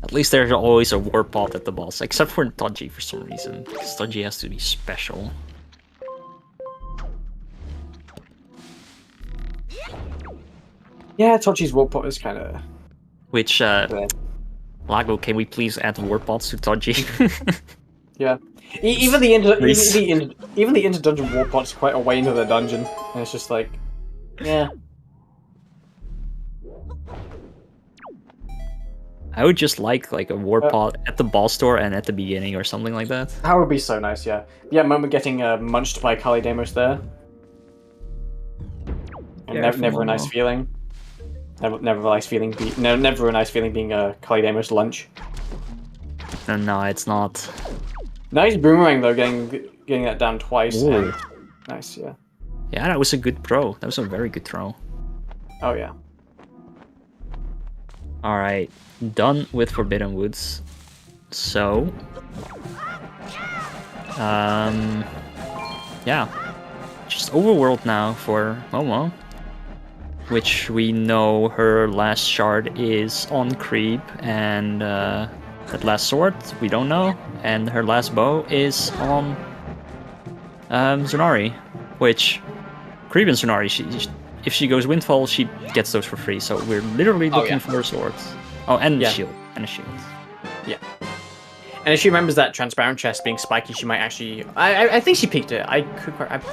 At least there's always a warp pod at the boss, except for Dodgy for some reason, because Dodgy has to be special. Yeah, Tochi's warp pot is kind of. Which Lago, can we please add warp pots to Toji? Yeah. Even the inter Please. even the inter dungeon warp pot's quite a way into the dungeon, and it's just like, yeah. I would just like a warp pot at the ball store and at the beginning or something like that. That would be so nice, yeah. Yeah, Momo getting munched by Kali Demos there. And never a nice feeling. Never a nice feeling. Never a nice feeling being Kali Demos lunch. No, it's not. Nice boomerang though, getting that down twice. And... Nice, yeah. Yeah, that was a good throw. That was a very good throw. Oh yeah. All right, done with Forbidden Woods. So, yeah, just overworld now for Momo, which we know her last shard is on Creep, and that last sword we don't know, and her last bow is on Zonari, which Creep and Zonari, if she goes Windfall, she gets those for free. So we're literally looking for swords. Oh, and a shield. And a shield. Yeah. And if she remembers that transparent chest being spiky, she might actually... I think she peeked it. I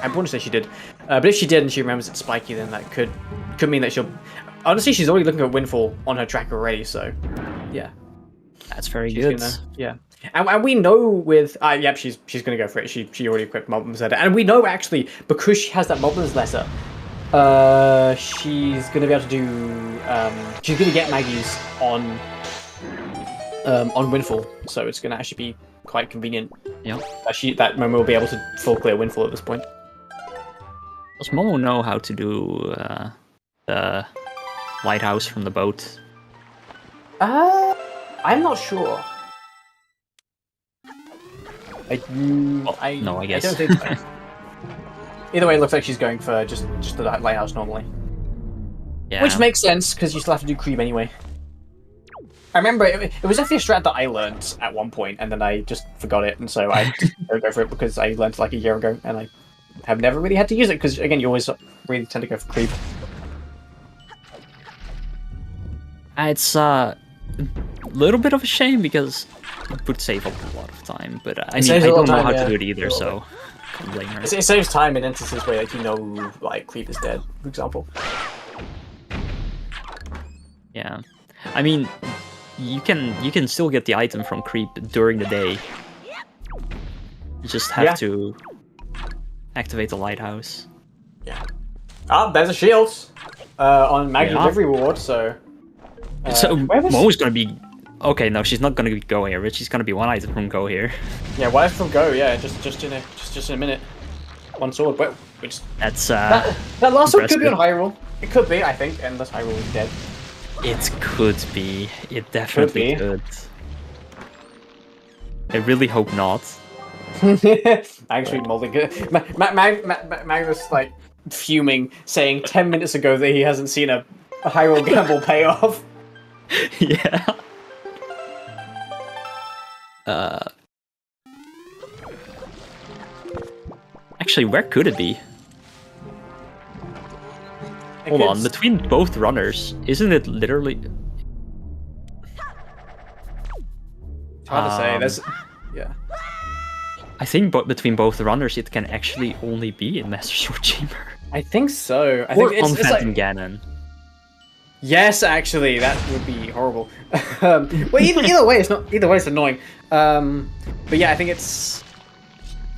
want to say she did. But if she did and she remembers it's spiky, then that could mean that she'll... Honestly, she's already looking at Windfall on her track already, so... Yeah. That's very good. Yeah. And we know with... yep, she's going to go for it. She already equipped Moblin's letter. And we know, actually, because she has that Moblin's letter... she's gonna be able to do. She's gonna get Maggie's on Windfall, so it's gonna actually be quite convenient. Yeah. That Momo will be able to full clear Windfall at this point. Does Momo know how to do the lighthouse from the boat? I'm not sure. No, I guess. I don't think so. Either way, it looks like she's going for just the lighthouse normally. Yeah. Which makes sense, because you still have to do creep anyway. I remember it was definitely a strat that I learned at one point, and then I just forgot it, and so I just don't go for it because I learned it like a year ago, and I have never really had to use it, because again, you always really tend to go for creep. It's a little bit of a shame, because it would save up a lot of time, but I mean, I don't know how to do it either, so... Blame her. It saves time in instances where, like, you know, like, creep is dead, for example. Yeah, I mean, you can still get the item from creep during the day. You just have to activate the lighthouse. Yeah. Ah, there's a shield on Maggie's every reward, so... so Mo's gonna be... Okay, no, she's not gonna be Go here, but she's gonna be one item from Go here. Yeah, one item from Go, yeah, just in a minute. One sword, but which that's that last sword could be on Hyrule. It could be, I think, unless Hyrule is dead. It could be. It definitely could. I really hope not. Actually, Magnus like fuming, saying 10 minutes ago that he hasn't seen a Hyrule gamble pay off. Yeah. Actually, where could it be? Hold on, between both runners, isn't it literally... It's hard to say, there's... Yeah. I think between both runners, it can actually only be in Master Sword Chamber. I think so. I or think on Phantom like... Ganon. Yes, actually, that would be horrible. Well, either way, it's not. Either way, it's annoying. But yeah, I think it's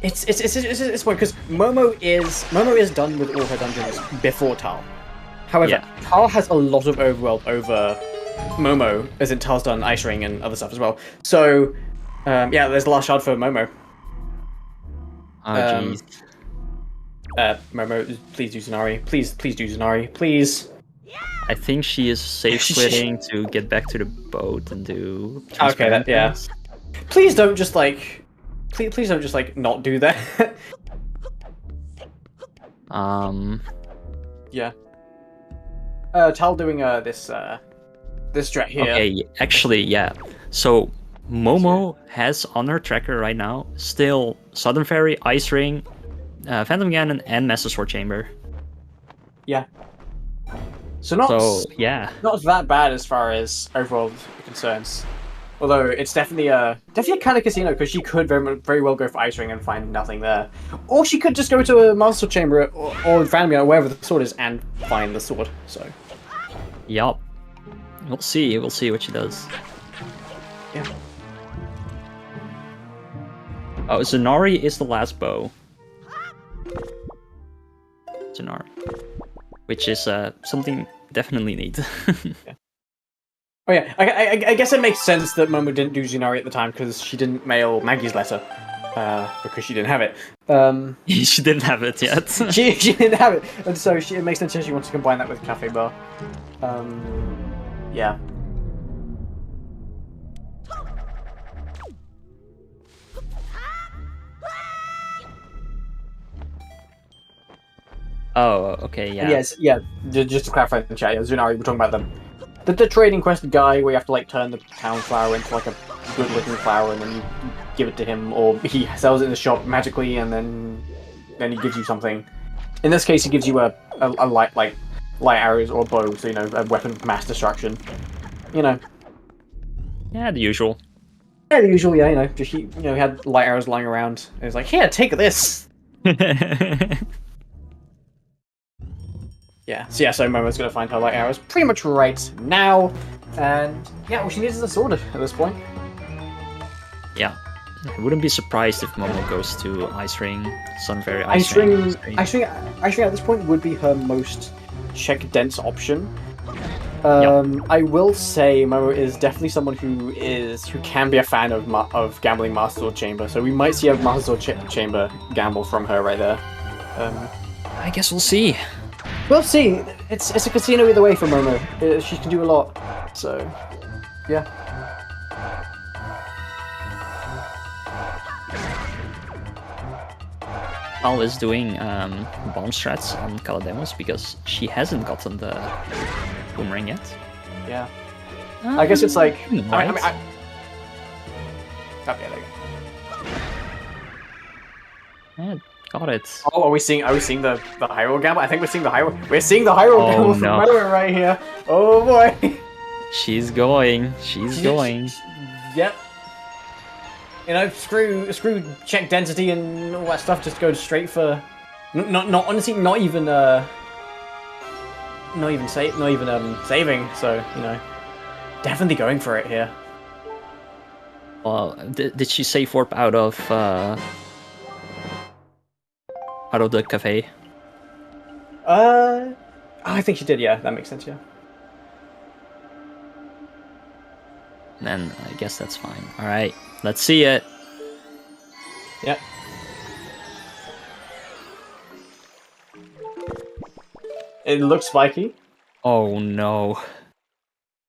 one because Momo is done with all her dungeons before Tal. However, Tal has a lot of overworld over Momo, as in Tal's done Ice Ring and other stuff as well. So, yeah, there's the last shard for Momo. Oh jeez. Momo, please do Zanari. Please do Zanari. Please. I think she is safe quitting to get back to the boat and do. Okay, yeah. Please don't just like. Please don't just like not do that. Yeah. Tal doing this strat here. Okay, actually, yeah. So Momo has on her tracker right now still Southern Fairy, Ice Ring, Phantom Ganon, and Master Sword Chamber. Yeah. So not yeah. not that bad as far as overall concerns. Although it's definitely a kind of casino because she could very well go for Ice Ring and find nothing there, or she could just go to a Master Chamber or randomly wherever the sword is and find the sword. So, Yup. We'll see. We'll see what she does. yeah. Oh, Zanari is the last bow. Zanari, which is something definitely neat. Yeah. Oh yeah, I guess it makes sense that Momo didn't do Zunari at the time because she didn't mail Maggie's letter, because she didn't have it. She didn't have it yet. she didn't have it, and so it makes sense that she wants to combine that with Cafe Bar. Yeah. Oh, okay, yeah. Yes, yeah. Just to clarify in the chat, yeah, Zunari, we're talking about the trading quest guy where you have to like turn the town flower into like a good looking flower and then you give it to him, or he sells it in the shop magically and then he gives you something. In this case, he gives you a light arrows or a bow, so a weapon of mass destruction. Yeah, the usual. Yeah, the usual. Yeah, just he had light arrows lying around. And he's like, here, take this. Yeah, so Momo's gonna find her light arrows pretty much right now, and yeah, all she needs is a sword at this point. Yeah, I wouldn't be surprised if Momo goes to Ice Ring, Sunfairy, Ice Ring at this point would be her most check dense option. I will say Momo is definitely someone who can be a fan of gambling Master Sword Chamber, so we might see a Master Sword Chamber gamble from her right there. I guess we'll see. We'll see. It's a casino either way for Momo. She can do a lot. So, yeah. Al is doing bomb strats on Calademos because she hasn't gotten the boomerang yet. Yeah. I guess it's like. Right. Okay, there you go. Yeah, got it. Oh, are we seeing the Hyrule gamble? I think we're seeing the Hyrule gamble from Momo right here. Oh boy. She's going. She's going. Yep. Screw check density and all that stuff. Just go straight for, honestly, not even saving. So definitely going for it here. Well, did she save warp out of the cafe? I think she did. Yeah, that makes sense. Yeah. Then I guess that's fine. All right, let's see it. Yep. It looks spiky. Oh no.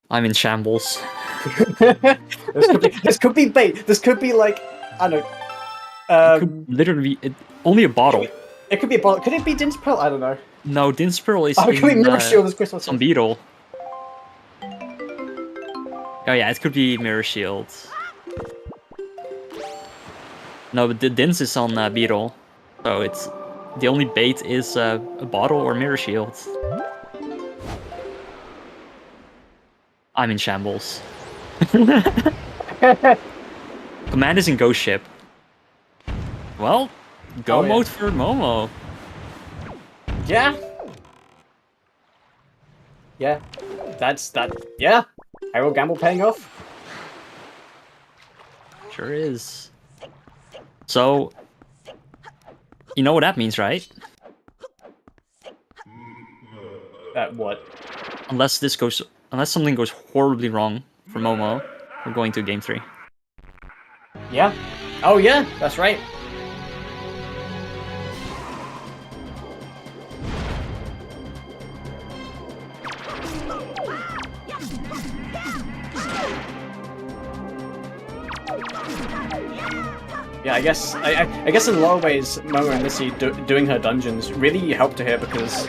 I'm in shambles. This could be bait. This could be like, I don't know. It could literally be only a bottle. It could be a bottle. Could it be Din's Pearl? I don't know. No, Din's Pearl is it could be Mirror Shield as Christmas. Some beetle. Oh yeah, it could be Mirror Shield. No, but the Din's is on beetle. So it's the only bait is a bottle or Mirror Shield. I'm in shambles. Command is in Ghost Ship. Well, go mode for Momo. Yeah. Yeah. That's that. Yeah. Hyrule gamble paying off. Sure is. So, you know what that means, right? What? Unless something goes horribly wrong for Momo, we're going to game 3. Yeah. Oh yeah, that's right. Yeah, I guess in a lot of ways, Momo and Missy doing her dungeons really helped her here because,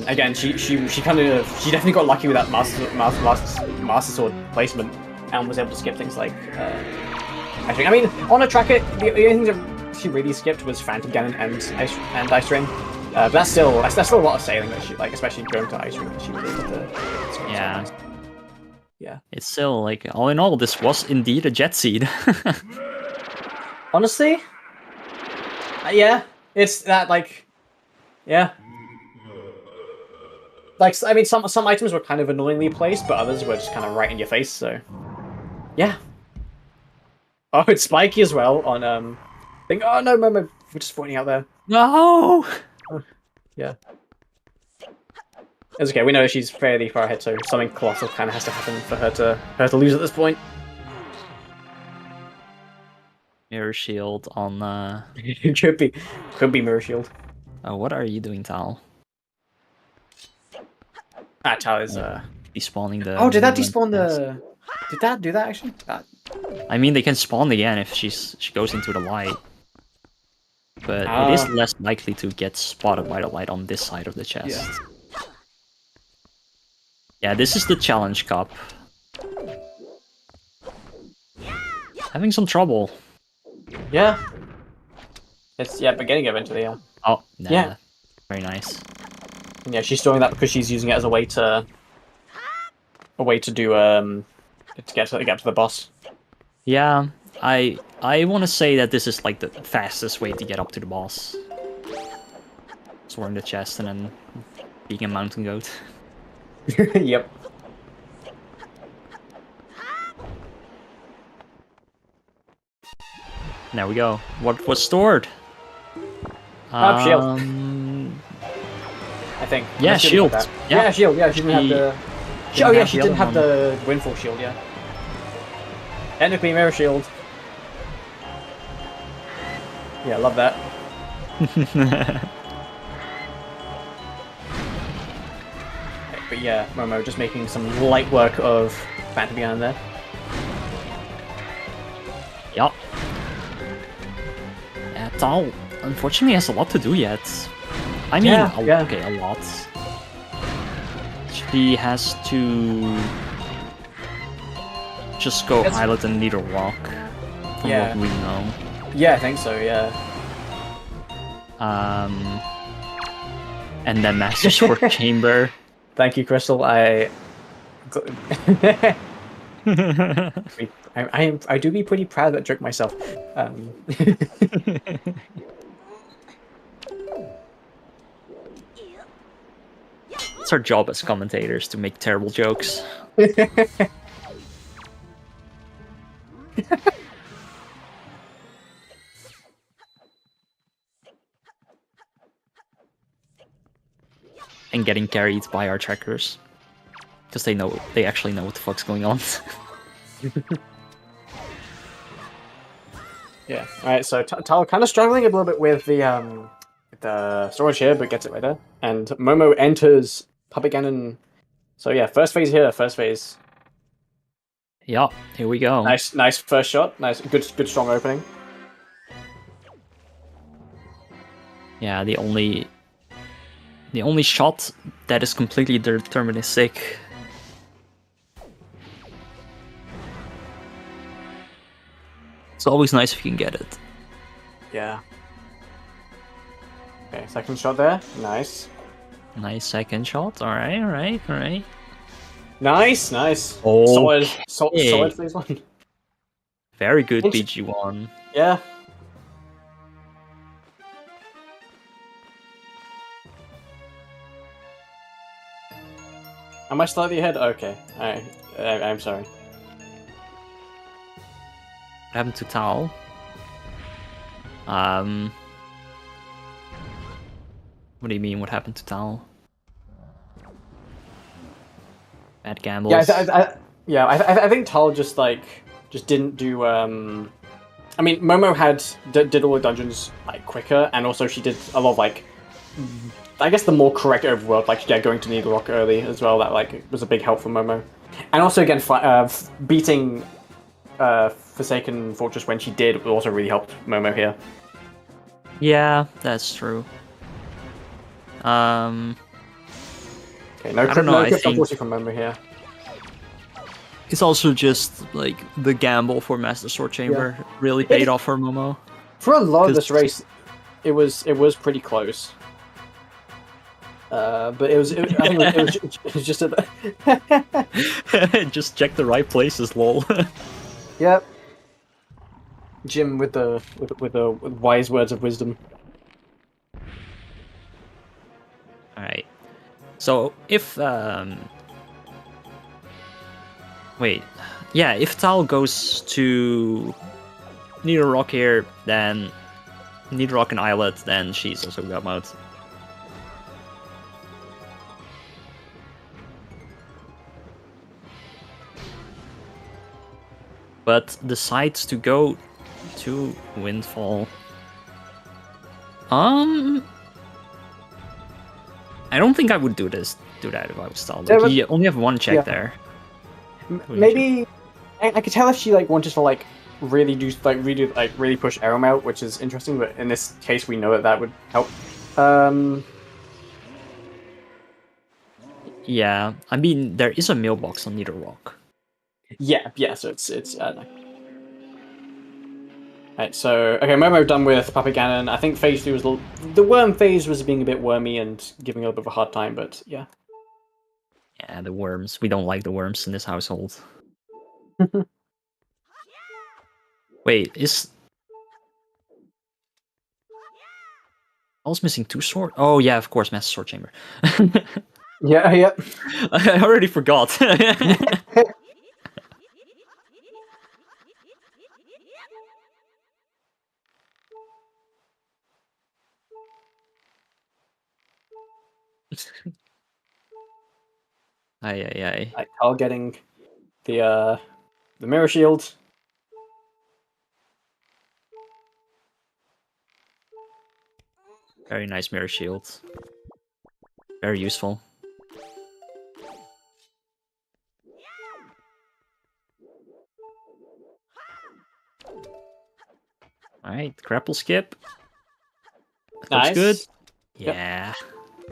again, she definitely got lucky with that Master Sword placement and was able to skip things like, I mean, on a tracker, the only thing that she really skipped was Phantom Ganon and Ice Ring. But that's still a lot of sailing that she like, especially going to ice rink that she was able to. Yeah. Yeah. It's still like, all in all, this was indeed a jet seed. Honestly, yeah, it's that like, yeah. Like, I mean, some items were kind of annoyingly placed, but others were just kind of right in your face. So, yeah. Oh, it's spiky as well on thing. Oh no, Momo, we're just pointing out there. No. Yeah. It's okay. We know she's fairly far ahead, so something colossal kind of has to happen for her to lose at this point. Mirror shield on. Could be mirror shield. What are you doing, Tal? Tal is Despawning the. Oh, did that despawn the? Did that do that actually? I mean, they can spawn again if she goes into the light, but it is less likely to get spotted by the light on this side of the chest. Yeah, this is the challenge cup. Having some trouble. Yeah. It's but getting it eventually. Yeah. Oh, nah. Yeah. Very nice. And yeah, she's doing that because she's using it as a way to do to get to the boss. Yeah, I want to say that this is like the fastest way to get up to the boss. Soaring the chest and then being a mountain goat. Yep. There we go. What was stored? Shield. I think. Yeah, shield. Yeah, shield. Yeah, she didn't have the. Oh yeah, she didn't have the windfall shield. Yeah. Technically, mirror shield. Yeah, love that. But yeah, Momo just making some light work of Phantom behind there. Yup. Yeah, Tal unfortunately has a lot to do yet. I mean, okay, a lot. She has to just go Islet and Needle Rock, from what we know. Yeah, I think so, yeah. And then Master Sword Chamber. Thank you, Crystal. I do be pretty proud of that joke myself. It's our job as commentators to make terrible jokes. And getting carried by our trackers. Because they actually know what the fuck's going on. Yeah. Alright, so Tal kind of struggling a little bit with the storage here, but gets it right there. And Momo enters Puppet Ganon. So yeah, first phase here, first phase. Yeah, here we go. Nice first shot. Nice, good strong opening. Yeah, the only shot that is completely deterministic. It's always nice if you can get it. Yeah. Okay, second shot there. Nice. Nice second shot. Alright. Nice. Oh, solid phase one. Very good BG1. Yeah. Am I slightly ahead? Okay. I'm sorry. What happened to Tal? What do you mean, what happened to Tal? Bad gambles. Yeah, I think Tal just didn't do. I mean, Momo did all the dungeons like quicker, and also she did a lot of like, I guess the more correct overworld, like going to Needle Rock early as well. That was a big help for Momo, and also again beating Forsaken Fortress when she did also really helped Momo here. Yeah, that's true. Okay, no crypt unfortunately from Momo here. It's also just like the gamble for Master Sword Chamber really paid off for Momo. For a lot of this race, it was pretty close. But I think it was just a. Just check the right places, lol. Yep. Jim with the wise words of wisdom. Alright. So if wait. Yeah, if Tal goes to Needle Rock here, then Needle Rock and Islet, then she's also got out. But decides to go to Windfall. I don't think I would do that if I was Tal. Like, Yeah, you only have one check yeah. there. Maybe I could tell if she like wanted to like really push Arum out, which is interesting. But in this case, we know that would help. Yeah, I mean there is a mailbox on Needle Rock. Yeah. So it's no. Right, so okay, Momo done with Papa Ganon. I think phase 2 was the worm phase was being a bit wormy and giving a little bit of a hard time, but yeah. Yeah, the worms. We don't like the worms in this household. Wait, is I was missing 2 swords? Oh yeah, of course, Master Sword Chamber. Yeah. I already forgot. Aye. Like Carl getting the mirror shield. Very nice mirror shield. Very useful. Alright, grapple skip. Nice. Good. Yep. Yeah.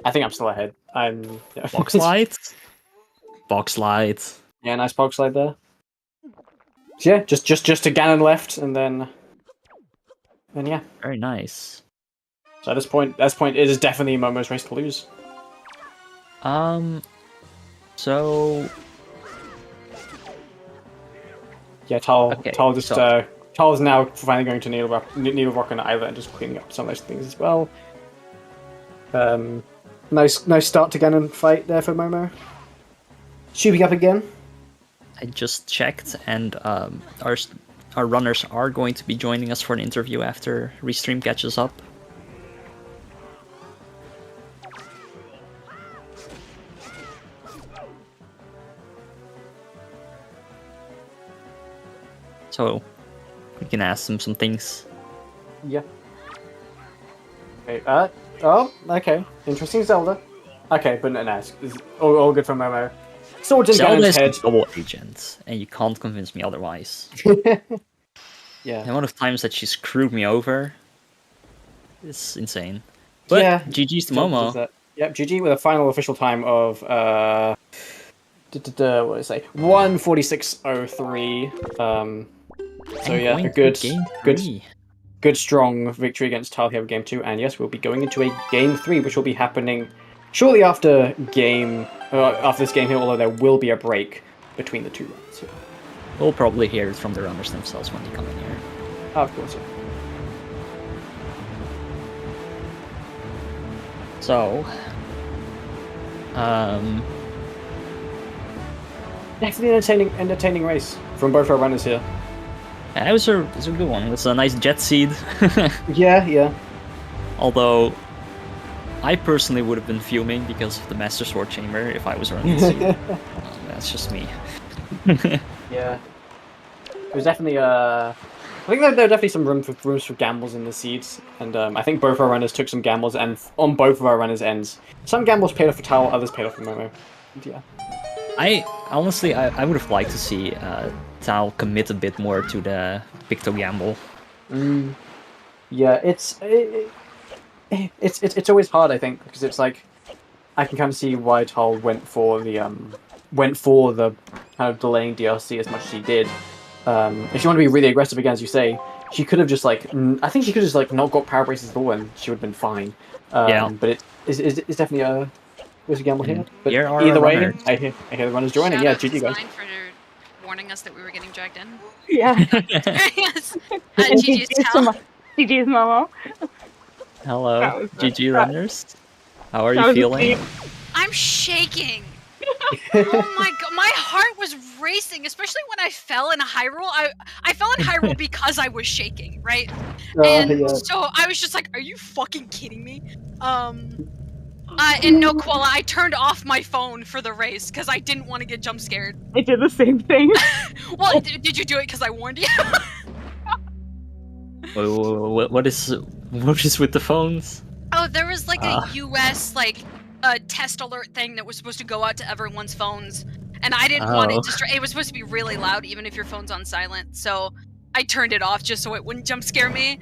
I think I'm still ahead. Yeah. Box slide. Box slide. Yeah, nice box slide there. So yeah, just to Ganon left, and then yeah. Very nice. So at this point, it is definitely Momo's race to lose. So yeah, Tal is now finally going to Needle Rock and Islet and just cleaning up some of those things as well. Nice start to Ganon fight there for Momo. Shooting up again. I just checked, and our runners are going to be joining us for an interview after Restream catches up. So we can ask them some things. Yeah. Okay. Okay. Interesting Zelda. Okay, but no, it's all good for Momo. Swords in Zelda Ganon's is head. a double agent, and you can't convince me otherwise. Yeah. The amount of times that she screwed me over is insane. But yeah, GG's to Momo. Yep, GG with a final official time of what did I say? 1:46.03. So yeah, a good strong victory against Tal here in Game 2, and yes, we'll be going into a Game 3, which will be happening shortly after this game here, although there will be a break between the 2 rounds. Yeah. We'll probably hear it from the runners themselves when they come in here. Oh, of course, yeah. So, definitely entertaining race from both our runners here. yeah, it was a good one. It was a nice jet seed. Yeah. Although, I personally would have been fuming because of the Master Sword Chamber if I was running the seed. That's just me. Yeah. It was definitely I think there were definitely some rooms for gambles in the seeds, and I think both our runners took some gambles, and on both of our runners' ends, some gambles paid off for Tal, others paid off for Momo. And yeah. I honestly would have liked to see Tal commit a bit more to the Picto gamble. Yeah, it's always hard, I think, because it's like I can kind of see why Tal went for the kind of delaying DLC as much as she did. If she wanted to be really aggressive again, as you say, she could have just I think she could have just not got power braces at all, and she would have been fine. Yeah. But it's definitely was a gamble here. But here are either way, runners. I hear the runners joining. Shout Yeah, out to GG guys. Sign for warning us that we were getting dragged in. Yeah. Yes. And GG's GG's Tal. GG's Momo. Hello, That was GG that- runners. How are that you was feeling? insane. I'm shaking. Oh my god, my heart was racing, especially when I fell in Hyrule. I fell in Hyrule because I was shaking, right? And Yeah. so I was just like, "Are you fucking kidding me?" And no, Koala, I turned off my phone for the race because I didn't want to get jump scared. I did the same thing. Well, did you do it because I warned you? What is with the phones? Oh, there was like a US test alert thing that was supposed to go out to everyone's phones, and I didn't want it to. It was supposed to be really loud, even if your phone's on silent. So I turned it off just so it wouldn't jump scare me.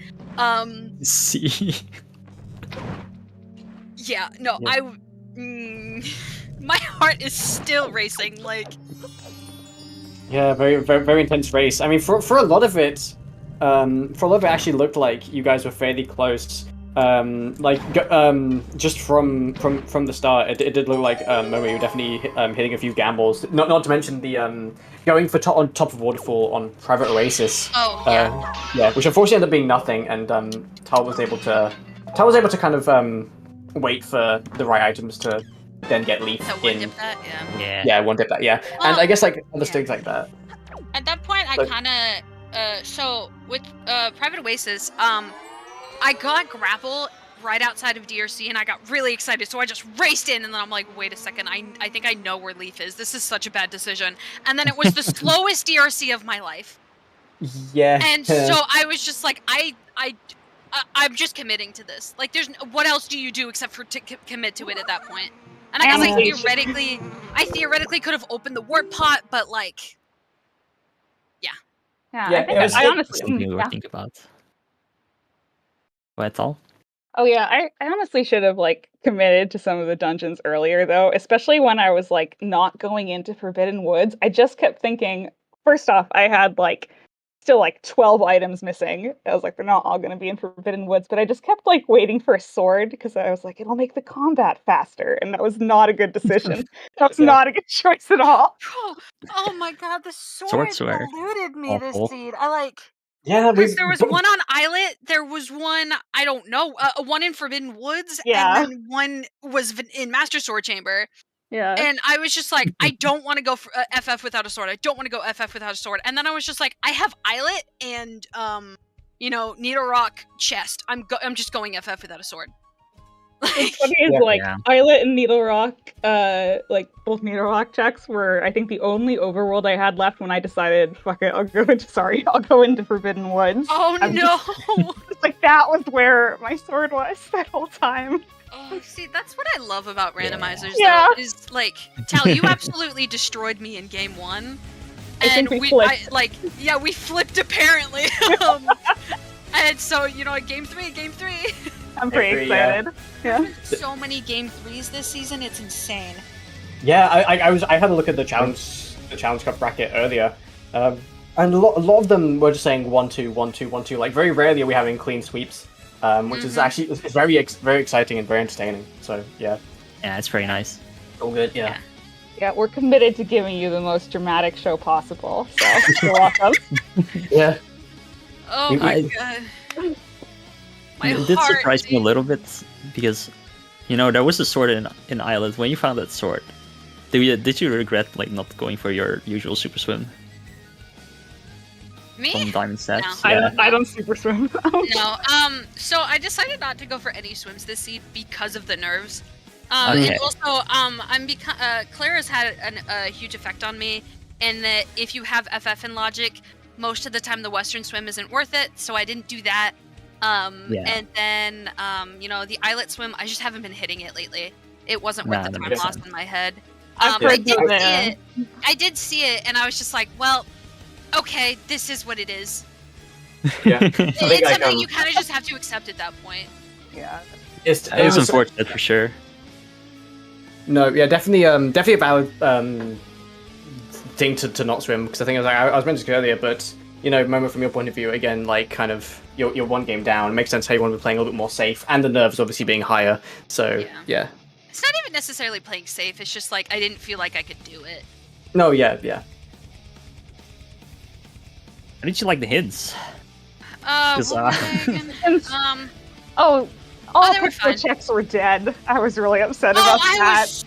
See. Yeah, no, Yeah. my heart is still racing. Like, Yeah, very, very, very intense race. I mean, for a lot of it, actually looked like you guys were fairly close. Just from the start, it did look like Momo, you were definitely hitting a few gambles. Not to mention the going for on top of waterfall on Private Oasis. oh yeah, Yeah, which unfortunately ended up being nothing, and Tal was able to kind of wait for the right items to then get Leaf that one in. dip that, yeah. Yeah. Yeah, one dip that. Yeah, and Well, I guess like other yeah. things like that. At that point, I But- kind of so with Private Oasis, I got grapple right outside of DRC, and I got really excited, so I just raced in, and then I'm like, wait a second, I think I know where Leaf is. This is such a bad decision. And then it was the slowest DRC of my life, Yeah. and so I was just like, I'm just committing to this. Like, what else do you do except for to commit to it at that point? And I guess I theoretically could have opened the warp pot, but like, Yeah, Yeah, I think it was- I honestly. Something you were yeah. thinking about. What all? Oh yeah, I honestly should have like committed to some of the dungeons earlier though, especially when I was like not going into Forbidden Woods. I just kept thinking, first off, I had like still like 12 items missing. I was like, they're not all going to be in Forbidden Woods, but I just kept like waiting for a sword because I was like, it'll make the combat faster, and that was not a good decision. That was Yeah. not a good choice at all. oh my god, the Swords were eluded me awful. this seed. I like. Yeah, Because there was one on Islet, there was one, I don't know, one in Forbidden Woods, Yeah. and then one was in Master Sword Chamber. Yeah. And I was just like, I don't want to go for FF without a sword. I don't want to go FF without a sword. And then I was just like, I have Islet and, Needle Rock chest. I'm just going FF without a sword. What's funny is Yeah. like Yeah. Islet and Needle Rock, like both Needle Rock checks were I think the only overworld I had left when I decided, fuck it, I'll go into Forbidden Woods. Oh I'm no! Just, like that was where my sword was that whole time. Oh, see, that's what I love about randomizers, Yeah. though, is like, Tal, you absolutely destroyed me in game one. I think And we flipped. we flipped apparently. And so, game three. I'm pretty Every, yeah. excited. Yeah. So many game threes this season, it's insane. Yeah, I had a look at the challenge cup bracket earlier, and a lot of them were just saying 1-2, 1-2, 1-2. Like very rarely are we having clean sweeps, which is actually it's very exciting and very entertaining. So yeah, Yeah, it's very nice. all good. Yeah. Yeah, we're committed to giving you the most dramatic show possible. So you're welcome. Yeah. Oh my I- god. My It did heart, surprise me a dude. little bit because, there was a sword in Island. When you found that sword, did you regret like not going for your usual super swim Me? from Diamond Steps? No. Yeah. I don't super swim. No. So I decided not to go for any swims this seed because of the nerves. Okay. And also, Claire has had a huge effect on me in that if you have FF in Logic, most of the time the Western swim isn't worth it, so I didn't do that. Yeah. And then, the Islet swim, I just haven't been hitting it lately. It wasn't worth Nah, the that time makes lost sense. in my head. I've I heard did see that. it. I did see it, and I was just like, well, okay, this is what it is. Yeah. It's like, something you kind of just have to accept at that point. Yeah. It It was unfortunate for sure. No, yeah, definitely a valid thing to not swim, because I think I was mentioning earlier, but Momo, from your point of view, again, like kind of you're one game down. It makes sense how you want to be playing a little bit more safe, and the nerves obviously being higher. So yeah. It's not even necessarily playing safe. It's just like I didn't feel like I could do it. No, yeah. How did you like the hints? What were they again? Oh, all they were picture fine. checks were dead. I was really upset Oh, about I that. was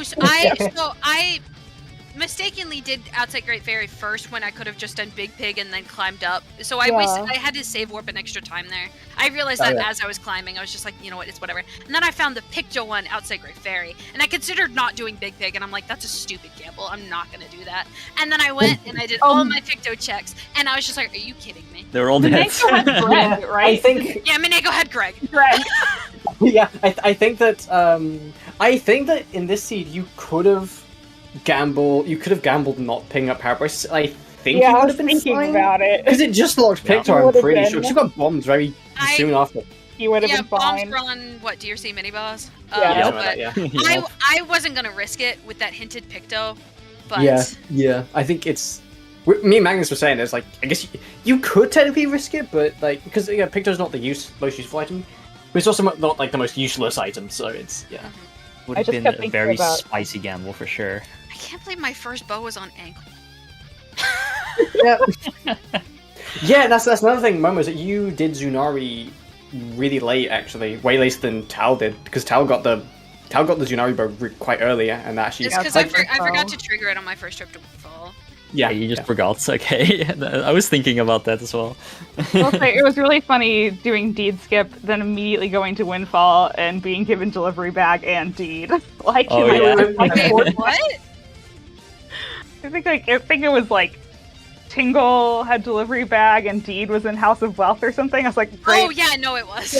so mad. I mistakenly did Outside Great Fairy first when I could have just done Big Pig and then climbed up. So I had to save warp an extra time there. I realized that as I was climbing, I was just like, you know what, it's whatever. And then I found the Picto one Outside Great Fairy, and I considered not doing Big Pig, and I'm like, that's a stupid gamble. I'm not gonna do that. And then I went and I did all my Picto checks, and I was just like, are you kidding me? They were all dead. Mineko had Greg, right? I think. Yeah, Mineko had Greg. Greg. Yeah, I think that in this seed you could have gambled not picking up Power Braces. I think Yeah, you I would was have been thinking fine. about it. Because it just locked Yeah. Pictor, I'm Would've pretty been. sure. She got bombs very soon after. He would have Yeah, been bombs fine. were on what DRC mini boss. Yeah. But Yeah. I wasn't gonna risk it with that hinted Picto, but Yeah. I think it's. Me and Magnus were saying it's like I guess you could technically risk it, but like because Picto's not the most useful item, but it's also not like the most useless item. So it's Would I have just been kept a thinking very about- spicy gamble for sure. I can't believe my first bow was on ankle. Yeah, that's another thing, Momo, is that you did Zunari really late, actually, way later than Tal did, because Tal got the Zunari bow quite early, and that actually. It's because I forgot to trigger it on my first trip to Windfall. Yeah, You just forgot. Okay, I was thinking about that as well. I'll say, it was really funny doing Deed Skip, then immediately going to Windfall and being given Delivery Bag and Deed. Like, Oh, in my yeah. first, like, Wait, fourth- what? I think it was like Tingle had Delivery Bag and Deed was in House of Wealth or something. I was like, great. Oh yeah, no, it was.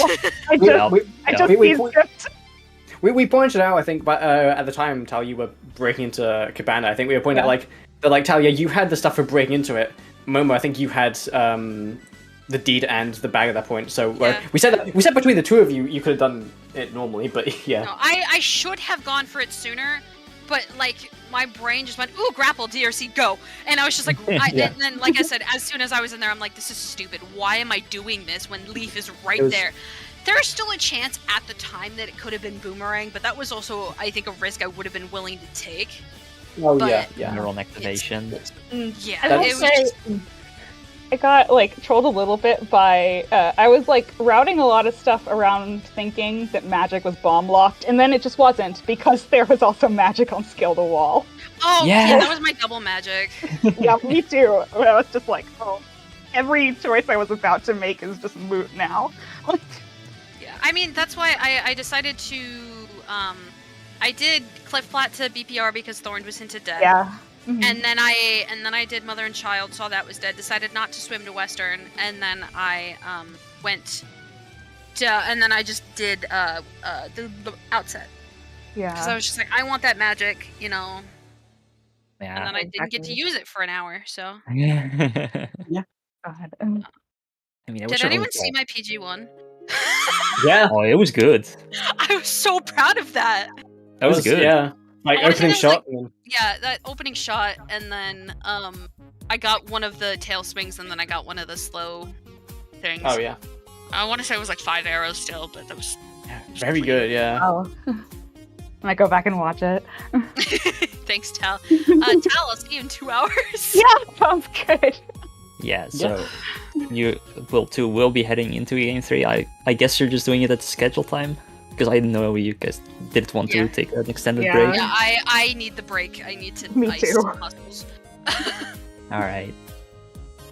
I just, I just we- Deed Skipped. we pointed out, I think, but at the time, Tal, you were breaking into Cabana. I think we were pointing out that Tal, you had the stuff for breaking into it. Momo, I think you had the Deed and the bag at that point. So we said between the two of you, you could have done it normally, but yeah. No, I should have gone for it sooner, but like my brain just went, ooh, grapple, DRC, go. And I was just like, and then like I said, as soon as I was in there, I'm like, this is stupid. Why am I doing this when Leaf is right there? There's still a chance at the time that it could have been Boomerang, but that was also, I think, a risk I would have been willing to take. Oh But- yeah. Neuron activation. Yeah, I will it was say, just, I got like trolled a little bit by I was like routing a lot of stuff around thinking that magic was bomb locked, and then it just wasn't because there was also magic on Scale the Wall. oh Yeah. yeah, that was my double magic. Yeah, me too. I was just like, oh, every choice I was about to make is just moot now. Yeah, I mean that's why I decided to I did Cliff Flat to BPR because Thorn was hinted dead. Yeah. Mhm. And then I did Mother and Child, saw that was dead, decided not to swim to Western, and then I went to, and then I just did the outset because I Yeah. was just like, I want that magic, you know. Yeah. And then I didn't get to use it for an hour. So God. I mean, I did wish anyone see my PG one? Yeah. Oh, it was good. I was so proud of that. That was good. Yeah. Like I wanted opening to, shot. Yeah, that opening shot, and then I got one of the tail swings, and then I got one of the slow things. Oh yeah. I want to say it was like 5 arrows still, but that was Very good. Yeah. Oh. I might go back and watch it. Thanks, Tal. Tal, I'll see you in 2 hours. Yeah, sounds good. Yeah, so you will be heading into game 3. I guess you're just doing it at the schedule time? Because I know you guys didn't want to take an extended Yeah. break. Yeah, I need the break. I need to Me ice too. muscles. Alright.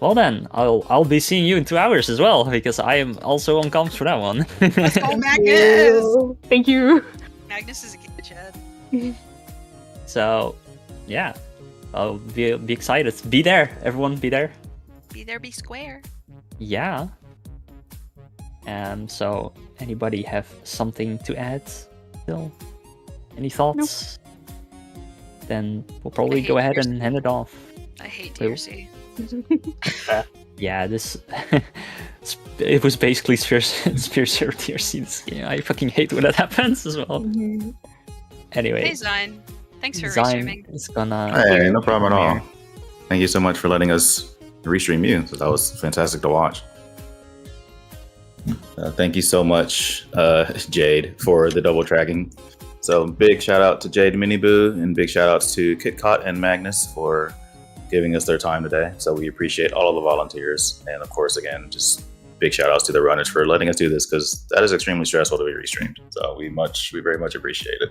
Well then, I'll be seeing you in 2 hours as well, because I am also on comms for that one. Let's go, Magnus! Thank you. Magnus is a kid, Chad. So, yeah. I'll be excited. Be there, everyone, be there. Be there, be square. Yeah. So, anybody have something to add still? Any thoughts? Then we'll probably hate go ahead yours. and hand it off. I hate Wait. DRC. Yeah, this... it was basically Spear Zero TRC this game. I fucking hate when that happens as well. Anyway, Hey, Zine. Thanks for Zyme restreaming. is gonna... Hey, no problem at all. Thank you so much for letting us restream you. So that was fantastic to watch. Thank you so much, Jade, for the double tracking. So big shout out to Jade Miniboo, and big shout outs to KitKat and Magnus for giving us their time today. So we appreciate all of the volunteers. And of course, again, just big shout outs to the runners for letting us do this, because that is extremely stressful to be restreamed. So we very much appreciate it.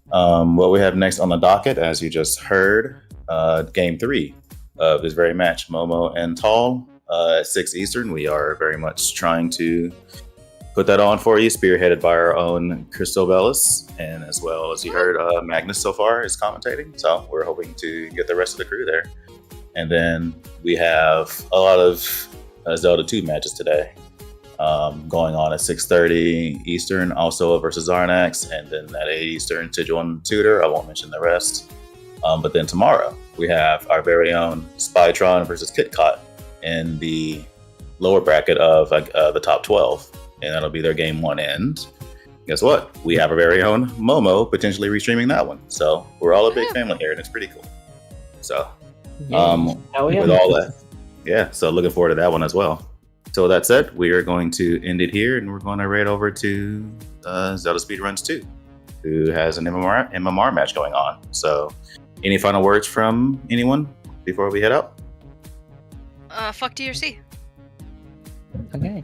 What we have next on the docket, as you just heard, game 3 of this very match, Momo and Tal at 6 Eastern. We are very much trying to put that on for you, spearheaded by our own Crystal Bellis, and as well as you heard, Magnus so far is commentating. So we're hoping to get the rest of the crew there. And then we have a lot of Zelda 2 matches today going on at 6:30 Eastern, also versus Zarnax, and then at 8 Eastern, Sigil and Tutor. I won't mention the rest. But then tomorrow, we have our very own Spytron versus KitKat in the lower bracket of the top 12. And that'll be their game 1 end. Guess what? We have our very own Momo potentially restreaming that one. So we're all a big family here, and it's pretty cool. So, with all that, yeah. So looking forward to that one as well. So with that said, we are going to end it here, and we're going to raid over to ZeldaSpeedRuns 2, who has an MMR match going on. So, any final words from anyone before we head out? Fuck DRC. Okay.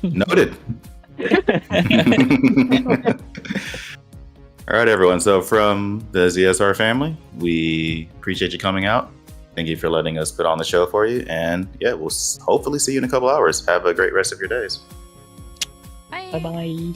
Noted. All right, everyone. So from the ZSR family, we appreciate you coming out. Thank you for letting us put on the show for you. And yeah, we'll hopefully see you in a couple hours. Have a great rest of your days. Bye. Bye-bye.